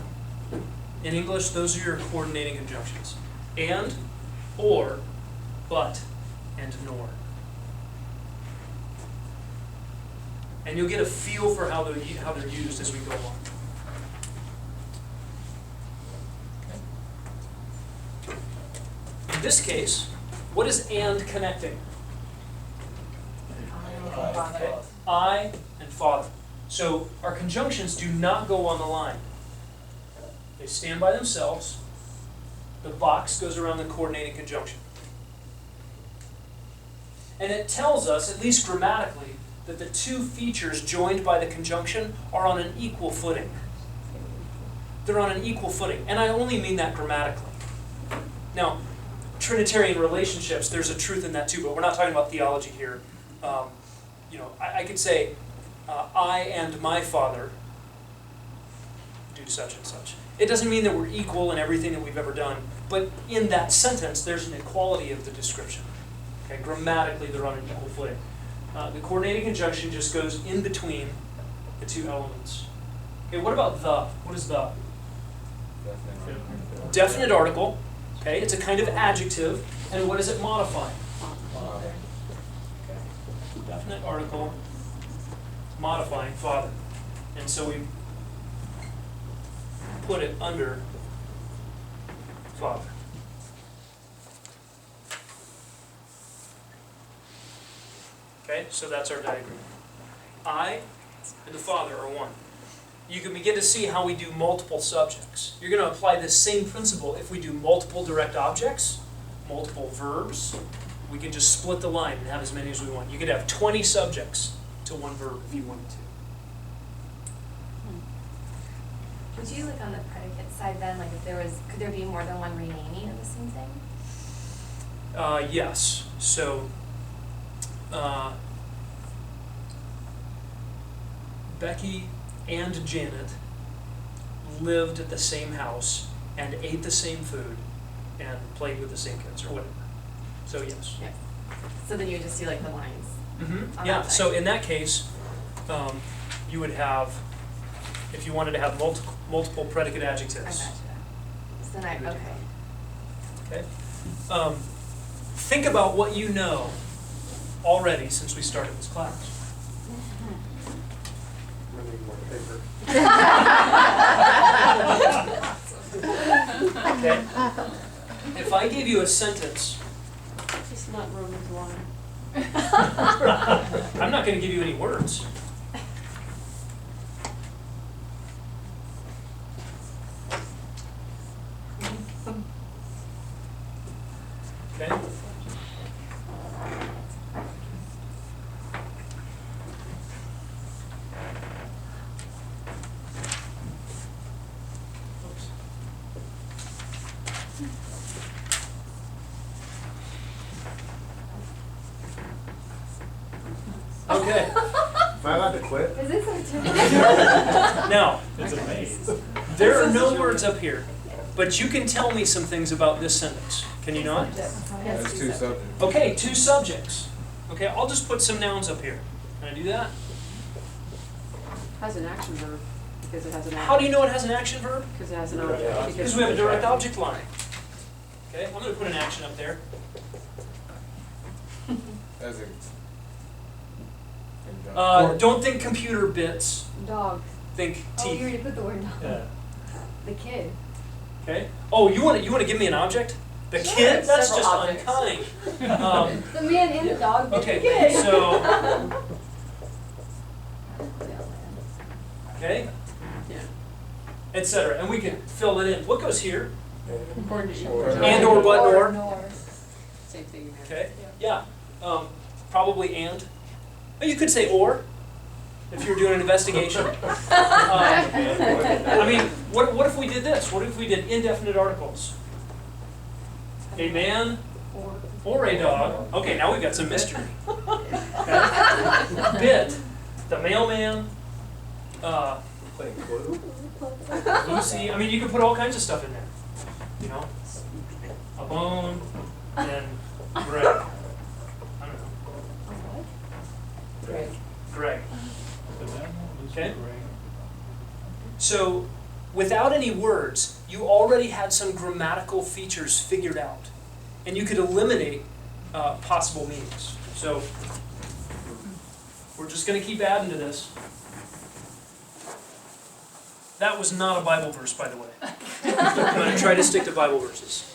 A: In English, those are your coordinating conjunctions. And, or, but, and nor. And you'll get a feel for how they're used as we go along. In this case, what is and connecting? Okay. I and father. So our conjunctions do not go on the line. They stand by themselves. The box goes around the coordinating conjunction. And it tells us, at least grammatically, that the two features joined by the conjunction are on an equal footing. They're on an equal footing. And I only mean that grammatically. Now, Trinitarian relationships, there's a truth in that too, but we're not talking about theology here. I could say, I and my father do such and such. It doesn't mean that we're equal in everything that we've ever done, but in that sentence, there's an equality of the description. Okay, grammatically, they're on an equal footing. The coordinating conjunction just goes in between the two elements. Okay, what about the? What is the? Definite article. Okay, it's a kind of adjective, and what does it modify? Definite article modifying father. And so we put it under father. Okay, so that's our diagram. I and the father are one. You can begin to see how we do multiple subjects. You're going to apply this same principle if we do multiple direct objects, multiple verbs. We can just split the line and have as many as we want. You could have 20 subjects to one verb if you wanted to.
D: Would you look on the predicate side then, like if there was, could there be more than one renaming of the same thing?
A: Yes. So, Becky and Janet lived at the same house and ate the same food and played with the same kids or whatever. So yes.
D: Yes. So then you would just do like the lines.
A: Mm-hmm.
D: On
A: Yeah,
D: that
A: so
D: side.
A: in that case, you would have, if you wanted to have multiple predicate
D: I
A: adjectives.
D: gotcha. So then
A: You would do
D: okay.
A: Okay? Think about what you know already since we started this class.
F: We need more paper.
A: Okay? If I gave you a sentence,
C: Just not Romans 1.
A: I'm not going to give you any words. Okay? Oops. Okay.
F: Am I allowed to quit?
H: Is this our turn?
A: Now,
F: It's a maze.
A: there are no words up here, but you can tell me some things about this sentence. Can you not?
F: There's two subjects.
A: Okay, two subjects. Okay, I'll just put some nouns up here. Can I do that?
C: Has an action verb because it has an.
A: How do you know it has an action verb?
C: Because it has an
F: Direct
C: object.
F: object.
A: Because we have a direct object line. Okay, I'm going to put an action up there.
F: As a.
A: Don't think computer bits.
H: Dog.
A: Think
H: Oh, you
A: teeth.
H: already put the word dog.
F: Yeah.
H: The kid.
A: Okay. Oh, you want to give me an object? The
H: Sure,
A: kid? That's
C: several
A: just
C: objects.
A: unkind.
H: The man and the dog, but the
A: Okay.
H: kid.
A: So. Okay.
C: Yeah.
A: Etc. And we can fill it in. What goes here?
C: According to you.
A: And or but or.
H: Nor.
C: Same thing. man.
A: Okay. Yeah. Probably and. Oh, you could say or. If you were doing an investigation. I mean, what if we did this? What if we did indefinite articles? A man or a dog. Okay, now we've got some mystery. Okay. Bit. The mailman.
F: Playing Clue?
A: Lucy. I mean, you could put all kinds of stuff in there. You know? A bone and Greg. I don't know. Greg. Okay? So, without any words, you already had some grammatical features figured out. And you could eliminate possible meanings. So, we're just gonna keep adding to this. That was not a Bible verse, by the way. I'm gonna try to stick to Bible verses.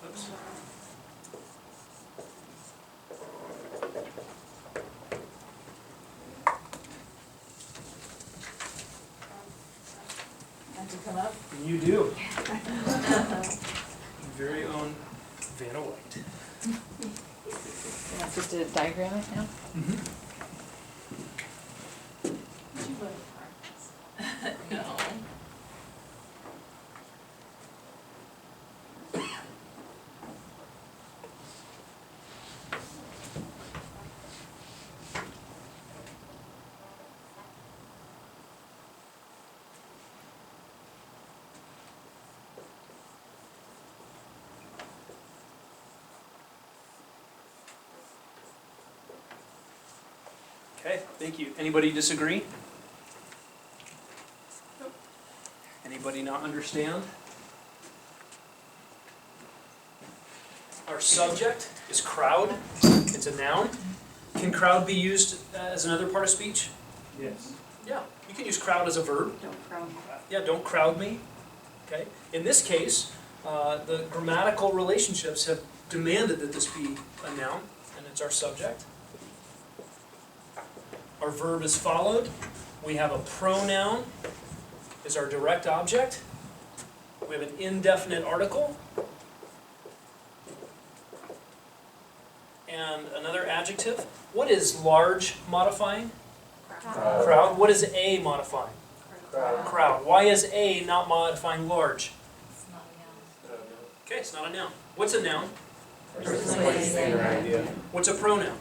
A: Oops.
I: Have to come up.
A: You do. Your very own Vanna White.
E: You want us to diagram it now?
D: No.
A: Okay, thank you. Anybody disagree? Anybody not understand? Our subject is crowd. It's a noun. Can crowd be used as another part of speech?
F: Yes.
A: Yeah, you can use crowd as a verb.
C: Don't crowd.
A: Yeah, don't crowd me. Okay. In this case, the grammatical relationships have demanded that this be a noun, and it's our subject. Our verb is followed. We have a pronoun is our direct object. We have an indefinite article. And another adjective. What is large modifying? Crowd. What is a modifying? Crowd. Why is a not modifying large?
D: It's not a noun.
A: Okay, it's not a noun. What's a noun?
F: Idea.
A: What's a pronoun?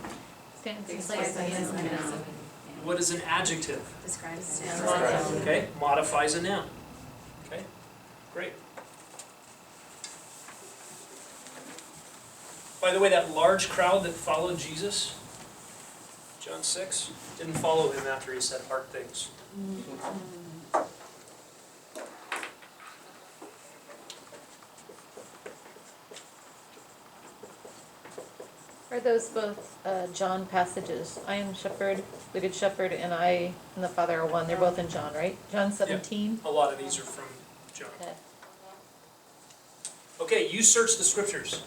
E: Stands
D: It's
E: like
D: like
E: a
D: a
E: noun.
D: noun.
A: What is an adjective?
D: Describes
A: Okay, modifies a noun. Okay, great. By the way, that large crowd that followed Jesus, John 6, didn't follow him after he said hard things.
E: Are those both John passages? I am shepherd, the good shepherd, and I and the Father are one. They're both in John, right? John 17?
A: A lot of these are from John.
E: Okay.
A: Okay, you search the scriptures.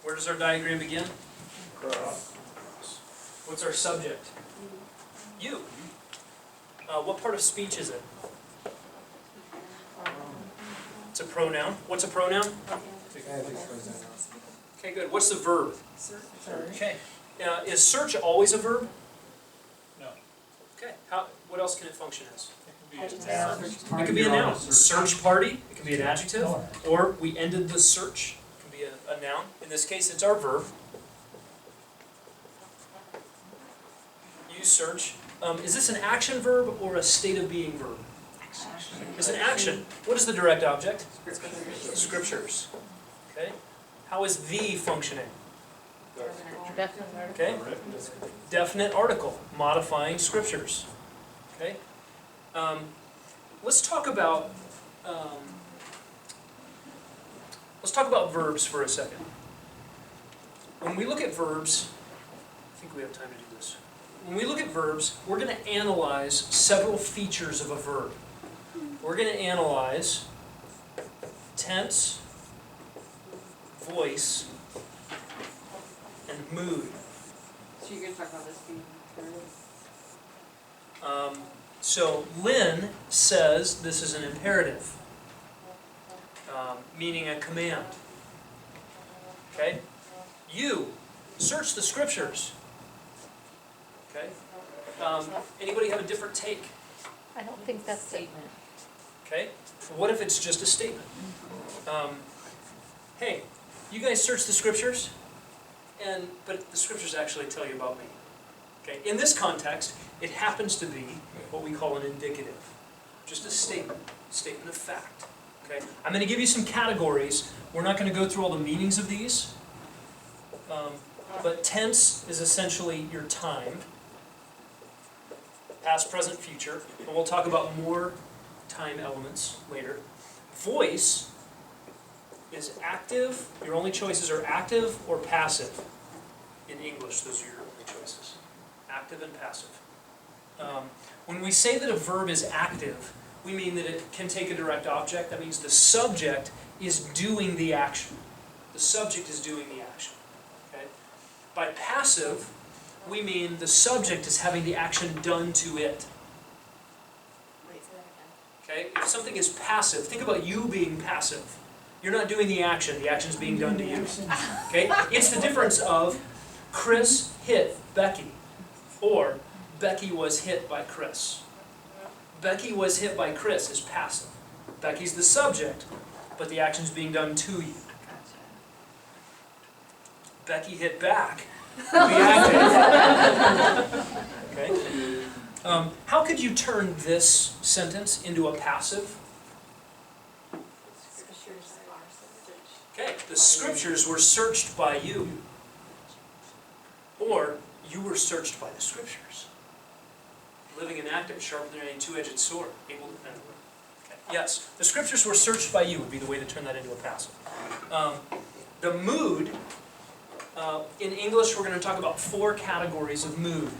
A: Where does our diagram begin? What's our subject? You. What part of speech is it? It's a pronoun. What's a pronoun? Okay, good. What's the verb? Okay. Is search always a verb?
F: No.
A: Okay. What else can it function as?
F: It
A: It could be a noun. Search party. It can be an adjective. Or we ended the search. It can be a noun. In this case, it's our verb. You search. Is this an action verb or a state of being verb? It's an action. What is the direct object? Scriptures. Okay. How is the functioning?
E: Definitely.
A: Okay. Definite article. Modifying scriptures. Okay. Let's talk about verbs for a second. When we look at verbs, I think we have time to do this. When we look at verbs, we're going to analyze several features of a verb. We're going to analyze tense, voice, and mood.
C: So you're gonna talk about this being imperative?
A: So Lynn says this is an imperative, meaning a command. Okay? You search the scriptures. Okay? Anybody have a different take?
E: I don't think that's it.
D: Statement.
A: Okay? What if it's just a statement? Hey, you guys search the scriptures, but the scriptures actually tell you about me. Okay? In this context, it happens to be what we call an indicative. Just a statement of fact. Okay? I'm going to give you some categories. We're not going to go through all the meanings of these. But tense is essentially your time. Past, present, future. And we'll talk about more time elements later. Voice is active. Your only choices are active or passive. In English, those are your only choices. Active and passive. When we say that a verb is active, we mean that it can take a direct object. That means the subject is doing the action. The subject is doing the action. Okay? By passive, we mean the subject is having the action done to it.
D: Wait, say that again.
A: Okay? If something is passive, think about you being passive. You're not doing the action's being done to you. Okay? It's the difference of Chris hit Becky, or Becky was hit by Chris. Becky was hit by Chris is passive. Becky's the subject, but the action's being done to you.
D: Gotcha.
A: Becky hit back would be active. Okay? How could you turn this sentence into a passive?
D: Scriptures are searched.
A: Okay, the scriptures were searched by you. Or you were searched by the scriptures. Living and active, sharper than any two-edged sword. Able to penetrate. Okay. Yes, the scriptures were searched by you would be the way to turn that into a passive. The mood, in English we're going to talk about 4 categories of mood.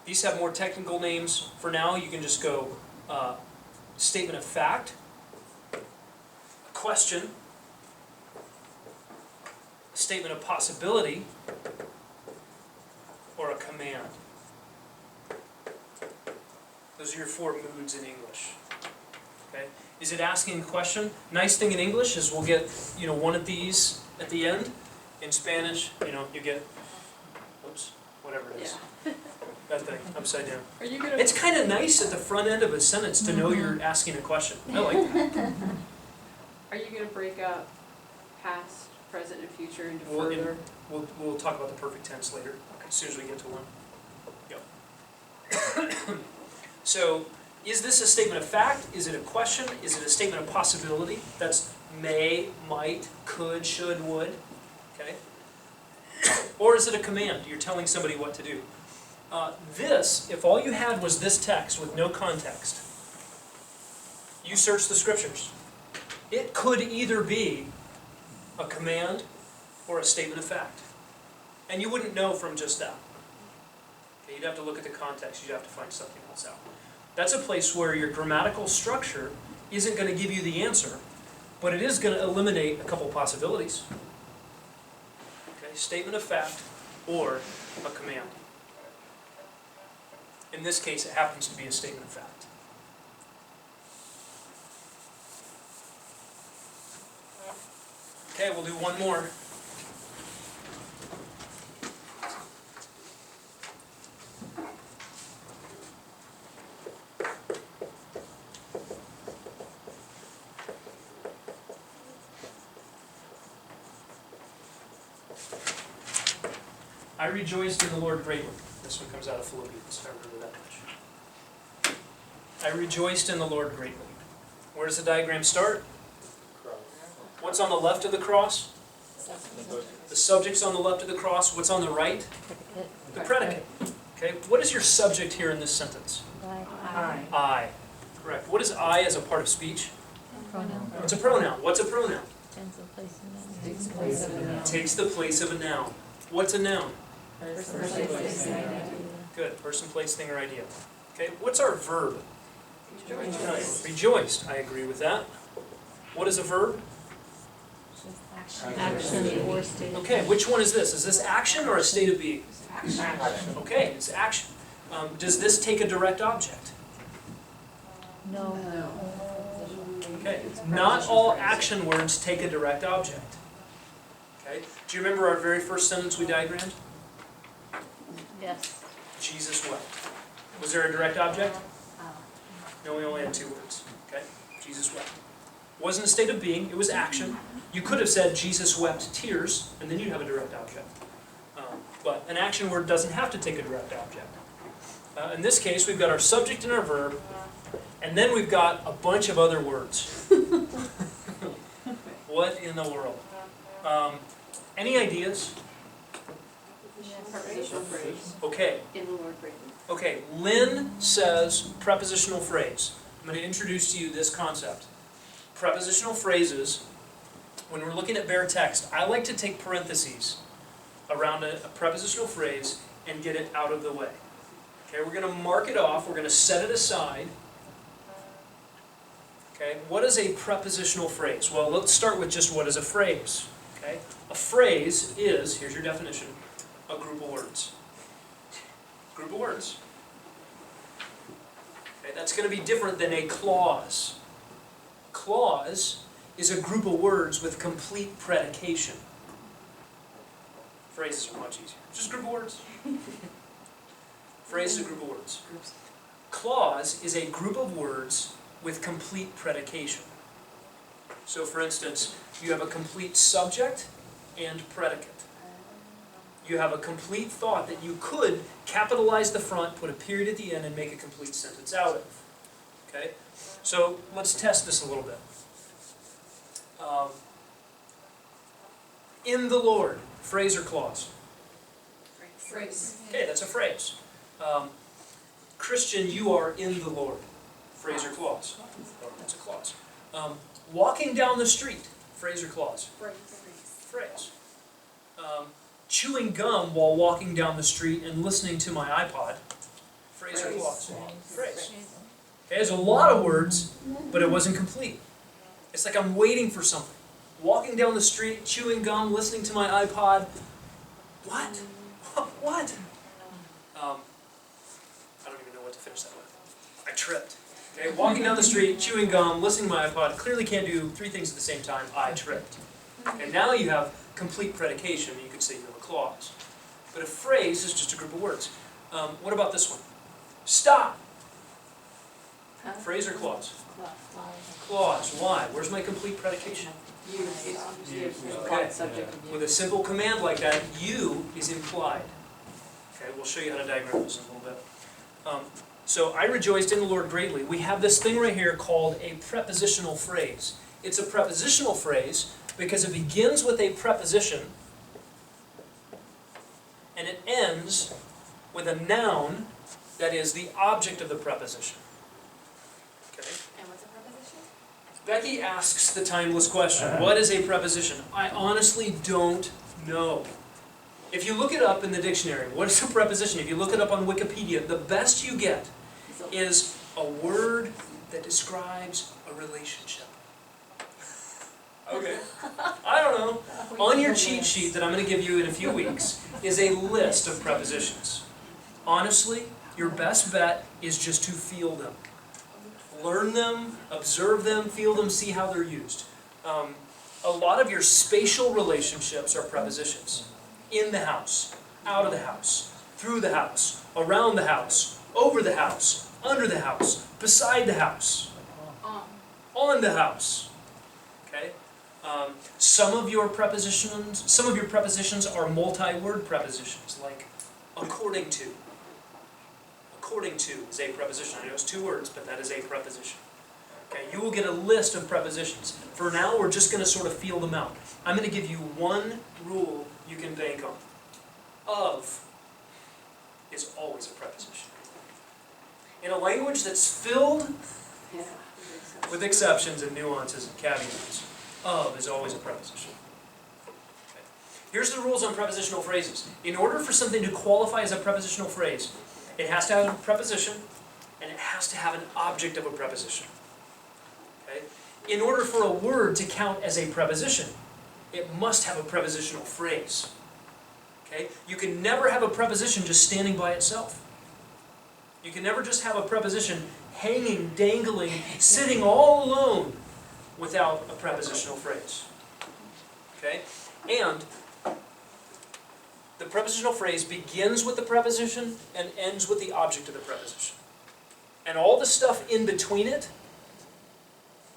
A: These have more technical names. For now, you can just go statement of fact, a question, a statement of possibility, or a command. Those are your 4 moods in English. Okay? Is it asking a question? Nice thing in English is we'll get, one of these at the end. In Spanish, you get, oops, whatever it is.
C: Yeah.
A: That thing, upside down.
C: Are you gonna?
A: It's kind of nice at the front end of a sentence to know you're asking a question. I like that.
C: Are you gonna break up past, present, and future into
A: Well,
C: further?
A: We'll talk about the perfect tense later, as soon as we get to one. Yep. So, is this a statement of fact? Is it a question? Is it a statement of possibility? That's may, might, could, should, would. Okay? Or is it a command? You're telling somebody what to do. This, if all you had was this text with no context, you search the scriptures. It could either be a command or a statement of fact. And you wouldn't know from just that. Okay, you'd have to look at the context, you'd have to find something else out. That's a place where your grammatical structure isn't going to give you the answer, but it is going to eliminate a couple possibilities. Okay, statement of fact or a command. In this case, it happens to be a statement of fact. Okay, we'll do one more. I rejoiced in the Lord greatly. This one comes out of Philippians, I remember that much. I rejoiced in the Lord greatly. Where does the diagram start? What's on the left of the cross? The subject's on the left of the cross. What's on the right? The predicate. Okay, what is your subject here in this sentence?
J: I.
A: I. Correct. What is I as a part of speech?
E: Pronoun.
A: It's a pronoun. What's a pronoun?
E: Tends of place in that.
B: Takes the place of a noun.
A: Takes the place of a noun. What's a noun?
B: Person, place, thing, idea.
A: Good. Person, place, thing, or idea. Okay, what's our verb?
B: Rejoice.
A: Rejoiced. I agree with that. What is a verb?
E: Action or state.
A: Okay, which one is this? Is this action or a state of being?
G: Action.
A: Okay, it's action. Does this take a direct object?
E: No.
A: Okay, not all action words take a direct object. Okay, do you remember our very first sentence we diagrammed?
E: Yes.
A: Jesus wept. Was there a direct object? No, we only had 2 words. Okay, Jesus wept. Wasn't a state of being, it was action. You could have said Jesus wept tears, and then you'd have a direct object. But an action word doesn't have to take a direct object. In this case, we've got our subject and our verb, and then we've got a bunch of other words. What in the world? Any ideas?
C: Prepositional phrase.
A: Okay,
C: In the Lord greatly.
A: Okay, Lynn says prepositional phrase. I'm going to introduce to you this concept. Prepositional phrases, when we're looking at bare text, I like to take parentheses around a prepositional phrase and get it out of the way. Okay, we're going to mark it off, we're going to set it aside. Okay, what is a prepositional phrase? Well, let's start with just what is a phrase. Okay, a phrase is, here's your definition, a group of words. Group of words. Okay, that's going to be different than a clause. Clause is a group of words with complete predication. Phrases are much easier. Just a group of words. Phrase is a group of words. Clause is a group of words with complete predication. So for instance, you have a complete subject and predicate. You have a complete thought that you could capitalize the front, put a period at the end, and make a complete sentence out of. Okay? So let's test this a little bit. In the Lord, phrase or clause?
C: Phrase.
A: Okay, that's a phrase. Christian, you are in the Lord. Phrase or clause? That's a clause. Walking down the street, phrase or clause? Phrase. Chewing gum while walking down the street and listening to my iPod, phrase or clause? Phrase. Okay, there's a lot of words, but it wasn't complete. It's like I'm waiting for something. Walking down the street, chewing gum, listening to my iPod. What? What? I don't even know what to finish that with. I tripped. Okay, walking down the street, chewing gum, listening to my iPod, clearly can't do three things at the same time. I tripped. And now you have complete predication, you could say you have a clause. But a phrase is just a group of words. What about this one? Stop. Phrase or clause? Clause. Why? Where's my complete predication? Okay. With a simple command like that, you is implied. Okay, we'll show you how to diagram this in a little bit. So I rejoiced in the Lord greatly. We have this thing right here called a prepositional phrase. It's a prepositional phrase because it begins with a preposition and it ends with a noun that is the object of the preposition. Okay?
D: And what's a preposition?
A: Becky asks the timeless question, what is a preposition? I honestly don't know. If you look it up in the dictionary, what is a preposition? If you look it up on Wikipedia, the best you get is a word that describes a relationship. Okay. I don't know. On your cheat sheet that I'm going to give you in a few weeks is a list of prepositions. Honestly, your best bet is just to feel them. Learn them, observe them, feel them, see how they're used. A lot of your spatial relationships are prepositions. In the house, out of the house, through the house, around the house, over the house, under the house, beside the house, on the house. Okay? Some of your prepositions are multi-word prepositions, like according to. According to is a preposition. I know it's two words, but that is a preposition. Okay, you will get a list of prepositions. For now, we're just going to sort of feel them out. I'm going to give you one rule you can bank on. Of is always a preposition. In a language that's filled with exceptions and nuances and caveats, of is always a preposition. Okay. Here's the rules on prepositional phrases. In order for something to qualify as a prepositional phrase, it has to have a preposition, and it has to have an object of a preposition. Okay? In order for a word to count as a preposition, it must have a prepositional phrase. Okay? You can never have a preposition just standing by itself. You can never just have a preposition hanging, dangling, sitting all alone without a prepositional phrase. Okay? And the prepositional phrase begins with the preposition and ends with the object of the preposition. And all the stuff in between it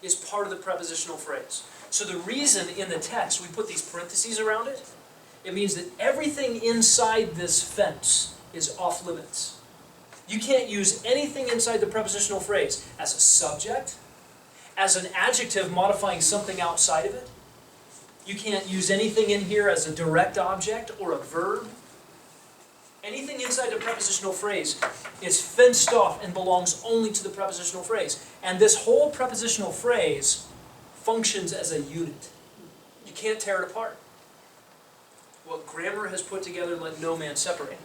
A: is part of the prepositional phrase. So the reason in the text we put these parentheses around it, it means that everything inside this fence is off limits. You can't use anything inside the prepositional phrase as a subject, as an adjective modifying something outside of it. You can't use anything in here as a direct object or a verb. Anything inside the prepositional phrase is fenced off and belongs only to the prepositional phrase. And this whole prepositional phrase functions as a unit. You can't tear it apart. What grammar has put together, let no man separate.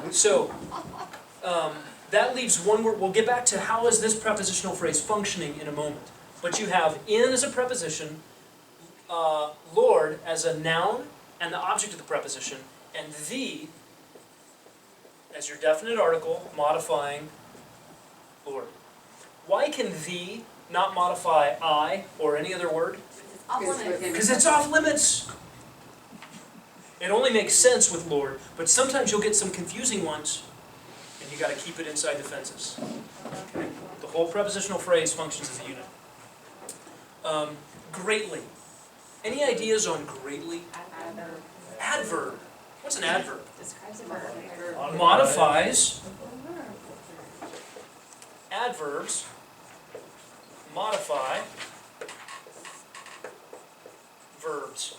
A: So, that leaves one word. We'll get back to how is this prepositional phrase functioning in a moment. But you have in as a preposition, Lord as a noun and the object of the preposition, and the as your definite article modifying Lord. Why can the not modify I or any other word?
D: It's off limits.
A: Because it's off limits. It only makes sense with Lord, but sometimes you'll get some confusing ones, and you got to keep it inside the fences. Okay? The whole prepositional phrase functions as a unit. Greatly. Any ideas on greatly? Adverb. What's an adverb?
D: Describes a verb.
A: Modifies. Adverbs modify verbs.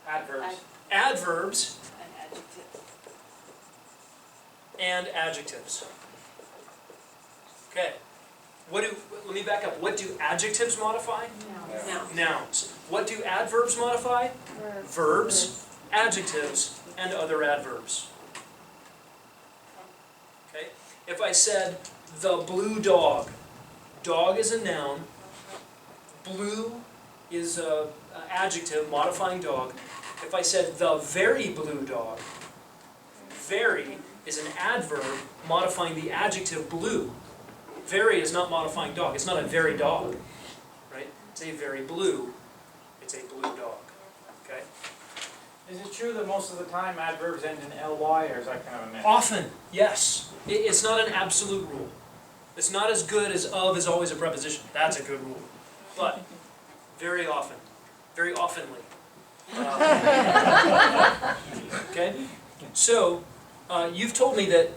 G: Adverbs.
A: Adverbs
I: An adjective.
A: and adjectives. Okay. Let me back up. What do adjectives modify?
I: No.
A: Nouns. What do adverbs modify? Verbs, adjectives, and other adverbs. Okay? If I said the blue dog, dog is a noun, blue is an adjective modifying dog. If I said the very blue dog, very is an adverb modifying the adjective blue. Very is not modifying dog. It's not a very dog, right? It's a very blue. It's a blue dog. Okay?
G: Is it true that most of the time adverbs end in ly, or is that kind of a myth?
A: Often, yes. It's not an absolute rule. It's not as good as of is always a preposition. That's a good rule. But very often, very oftenly. Okay? So, you've told me that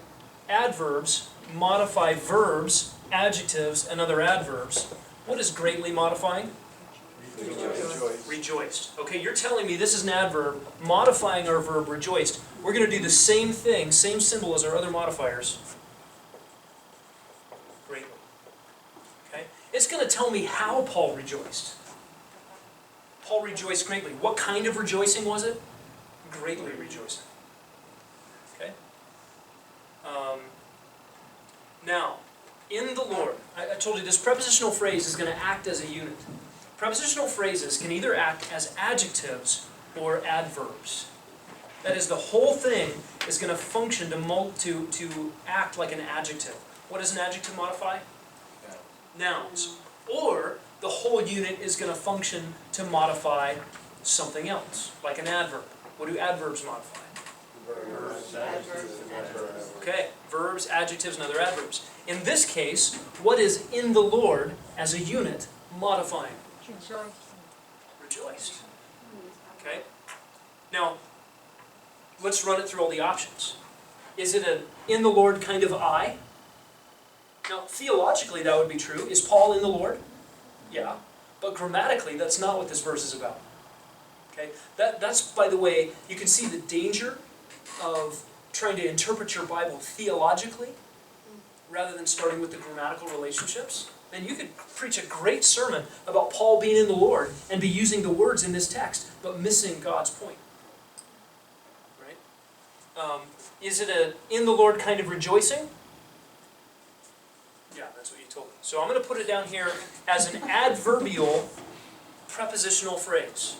A: adverbs modify verbs, adjectives, and other adverbs. What is greatly modifying? Rejoiced. Okay, you're telling me this is an adverb modifying our verb rejoiced. We're going to do the same thing, same symbol as our other modifiers. Greatly. Okay? It's going to tell me how Paul rejoiced. Paul rejoiced greatly. What kind of rejoicing was it? Greatly rejoicing. Okay? Now, in the Lord, I told you this prepositional phrase is going to act as a unit. Prepositional phrases can either act as adjectives or adverbs. That is, the whole thing is going to function to act like an adjective. What does an adjective modify? Nouns. Or the whole unit is going to function to modify something else, like an adverb. What do adverbs modify? Okay, verbs, adjectives, and other adverbs. In this case, what is in the Lord as a unit modifying? Rejoiced. Okay? Now, let's run it through all the options. Is it an in the Lord kind of I? Now, theologically that would be true. Is Paul in the Lord? Yeah. But grammatically, that's not what this verse is about. Okay? That's, by the way, you can see the danger of trying to interpret your Bible theologically rather than starting with the grammatical relationships. And you could preach a great sermon about Paul being in the Lord and be using the words in this text, but missing God's point. Right? Is it a in the Lord kind of rejoicing? Yeah, that's what you told me. So I'm going to put it down here as an adverbial prepositional phrase.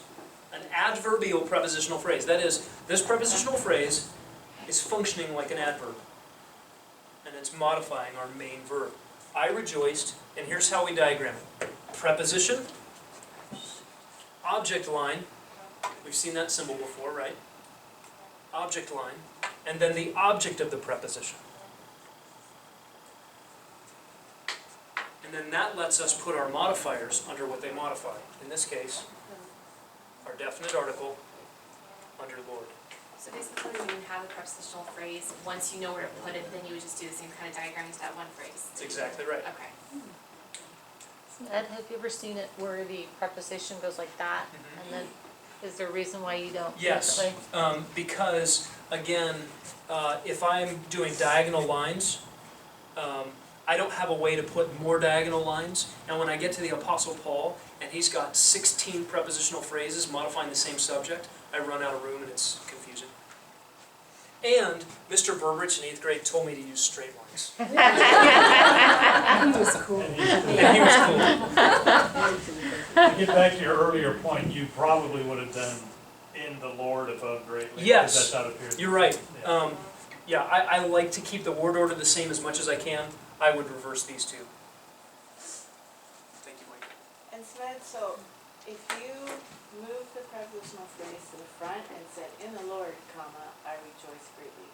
A: An adverbial prepositional phrase. That is, this prepositional phrase is functioning like an adverb. And it's modifying our main verb. I rejoiced, and here's how we diagram it. Preposition, object line, we've seen that symbol before, right? Object line, and then the object of the preposition. And then that lets us put our modifiers under what they modify. In this case, our definite article under Lord.
D: So basically, when you have a prepositional phrase, once you know where to put it, then you would just do the same kind of diagram to that one phrase.
A: That's exactly right.
D: Okay.
E: Ed, have you ever seen it where the preposition goes like that, and then Is there a reason why you don't do it
A: Yes,
E: that way?
A: because, again, if I'm doing diagonal lines, I don't have a way to put more diagonal lines. And when I get to the Apostle Paul, and he's got 16 prepositional phrases modifying the same subject, I run out of room and it's confusing. And Mr. Burbridge in 8th grade told me to use straight lines.
B: He was cool.
F: And
A: And he was cool.
F: to get back to your earlier point, you probably would have done in the Lord above greatly.
A: Yes.
F: Because that's how it appears.
A: You're right.
F: Yeah.
A: Yeah, I like to keep the word order the same as much as I can. I would reverse these two. Thank you, Mike.
I: And so if you move the prepositional phrase to the front and said, in the Lord, comma, I rejoice greatly,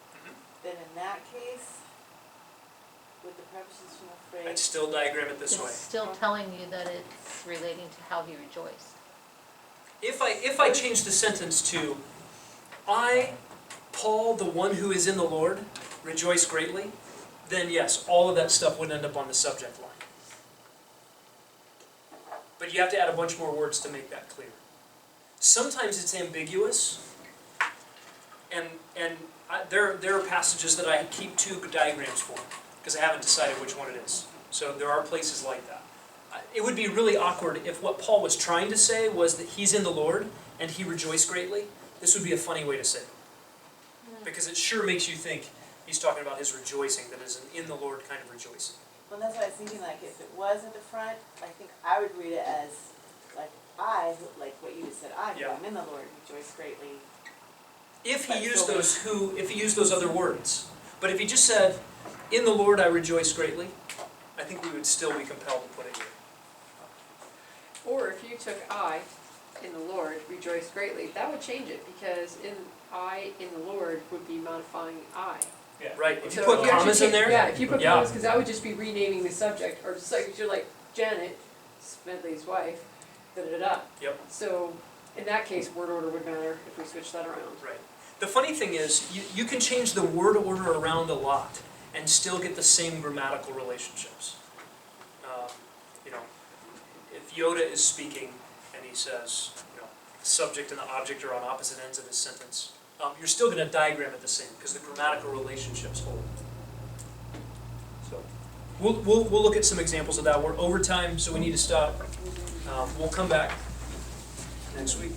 I: then in that case, with the prepositional
A: I'd
I: phrase,
A: still diagram it this
E: It's
A: way.
E: still telling you that it's relating to how he rejoiced.
A: If I change the sentence to, I, Paul, the one who is in the Lord, rejoice greatly, then yes, all of that stuff would end up on the subject line. But you have to add a bunch more words to make that clear. Sometimes it's ambiguous, and there are passages that I keep two diagrams for, because I haven't decided which one it is. So there are places like that. It would be really awkward if what Paul was trying to say was that he's in the Lord and he rejoiced greatly. This would be a funny way to say it. Because it sure makes you think he's talking about his rejoicing, that is an in the Lord kind of rejoicing.
I: well, that's what I was thinking, like, if it was at the front, I think I would read it as, like what you just said,
A: Yeah.
I: I'm in the Lord, rejoice greatly.
A: If he used those other words. But if he just said, in the Lord I rejoice greatly, I think we would still be compelled to put it here.
C: Or if you took I, in the Lord, rejoice greatly, that would change it, because in the Lord would be modifying I.
F: Yeah.
A: Right, if you
C: So
A: put
C: actually
A: commas in
C: change-
A: there,
C: Yeah, if you put
A: yeah.
C: commas, because that would just be renaming the subject, or just like, if you're like Janet, Smedley's wife, da-da-da-da.
A: Yep.
C: So, in that case, word order would matter if we switch that around.
A: Right. The funny thing is, you can change the word order around a lot and still get the same grammatical relationships. You know, if Yoda is speaking and he says, you know, the subject and the object are on opposite ends of his sentence, you're still going to diagram it the same because the grammatical relationships hold. So, we'll look at some examples of that. We're over time, so we need to stop. We'll come back next week.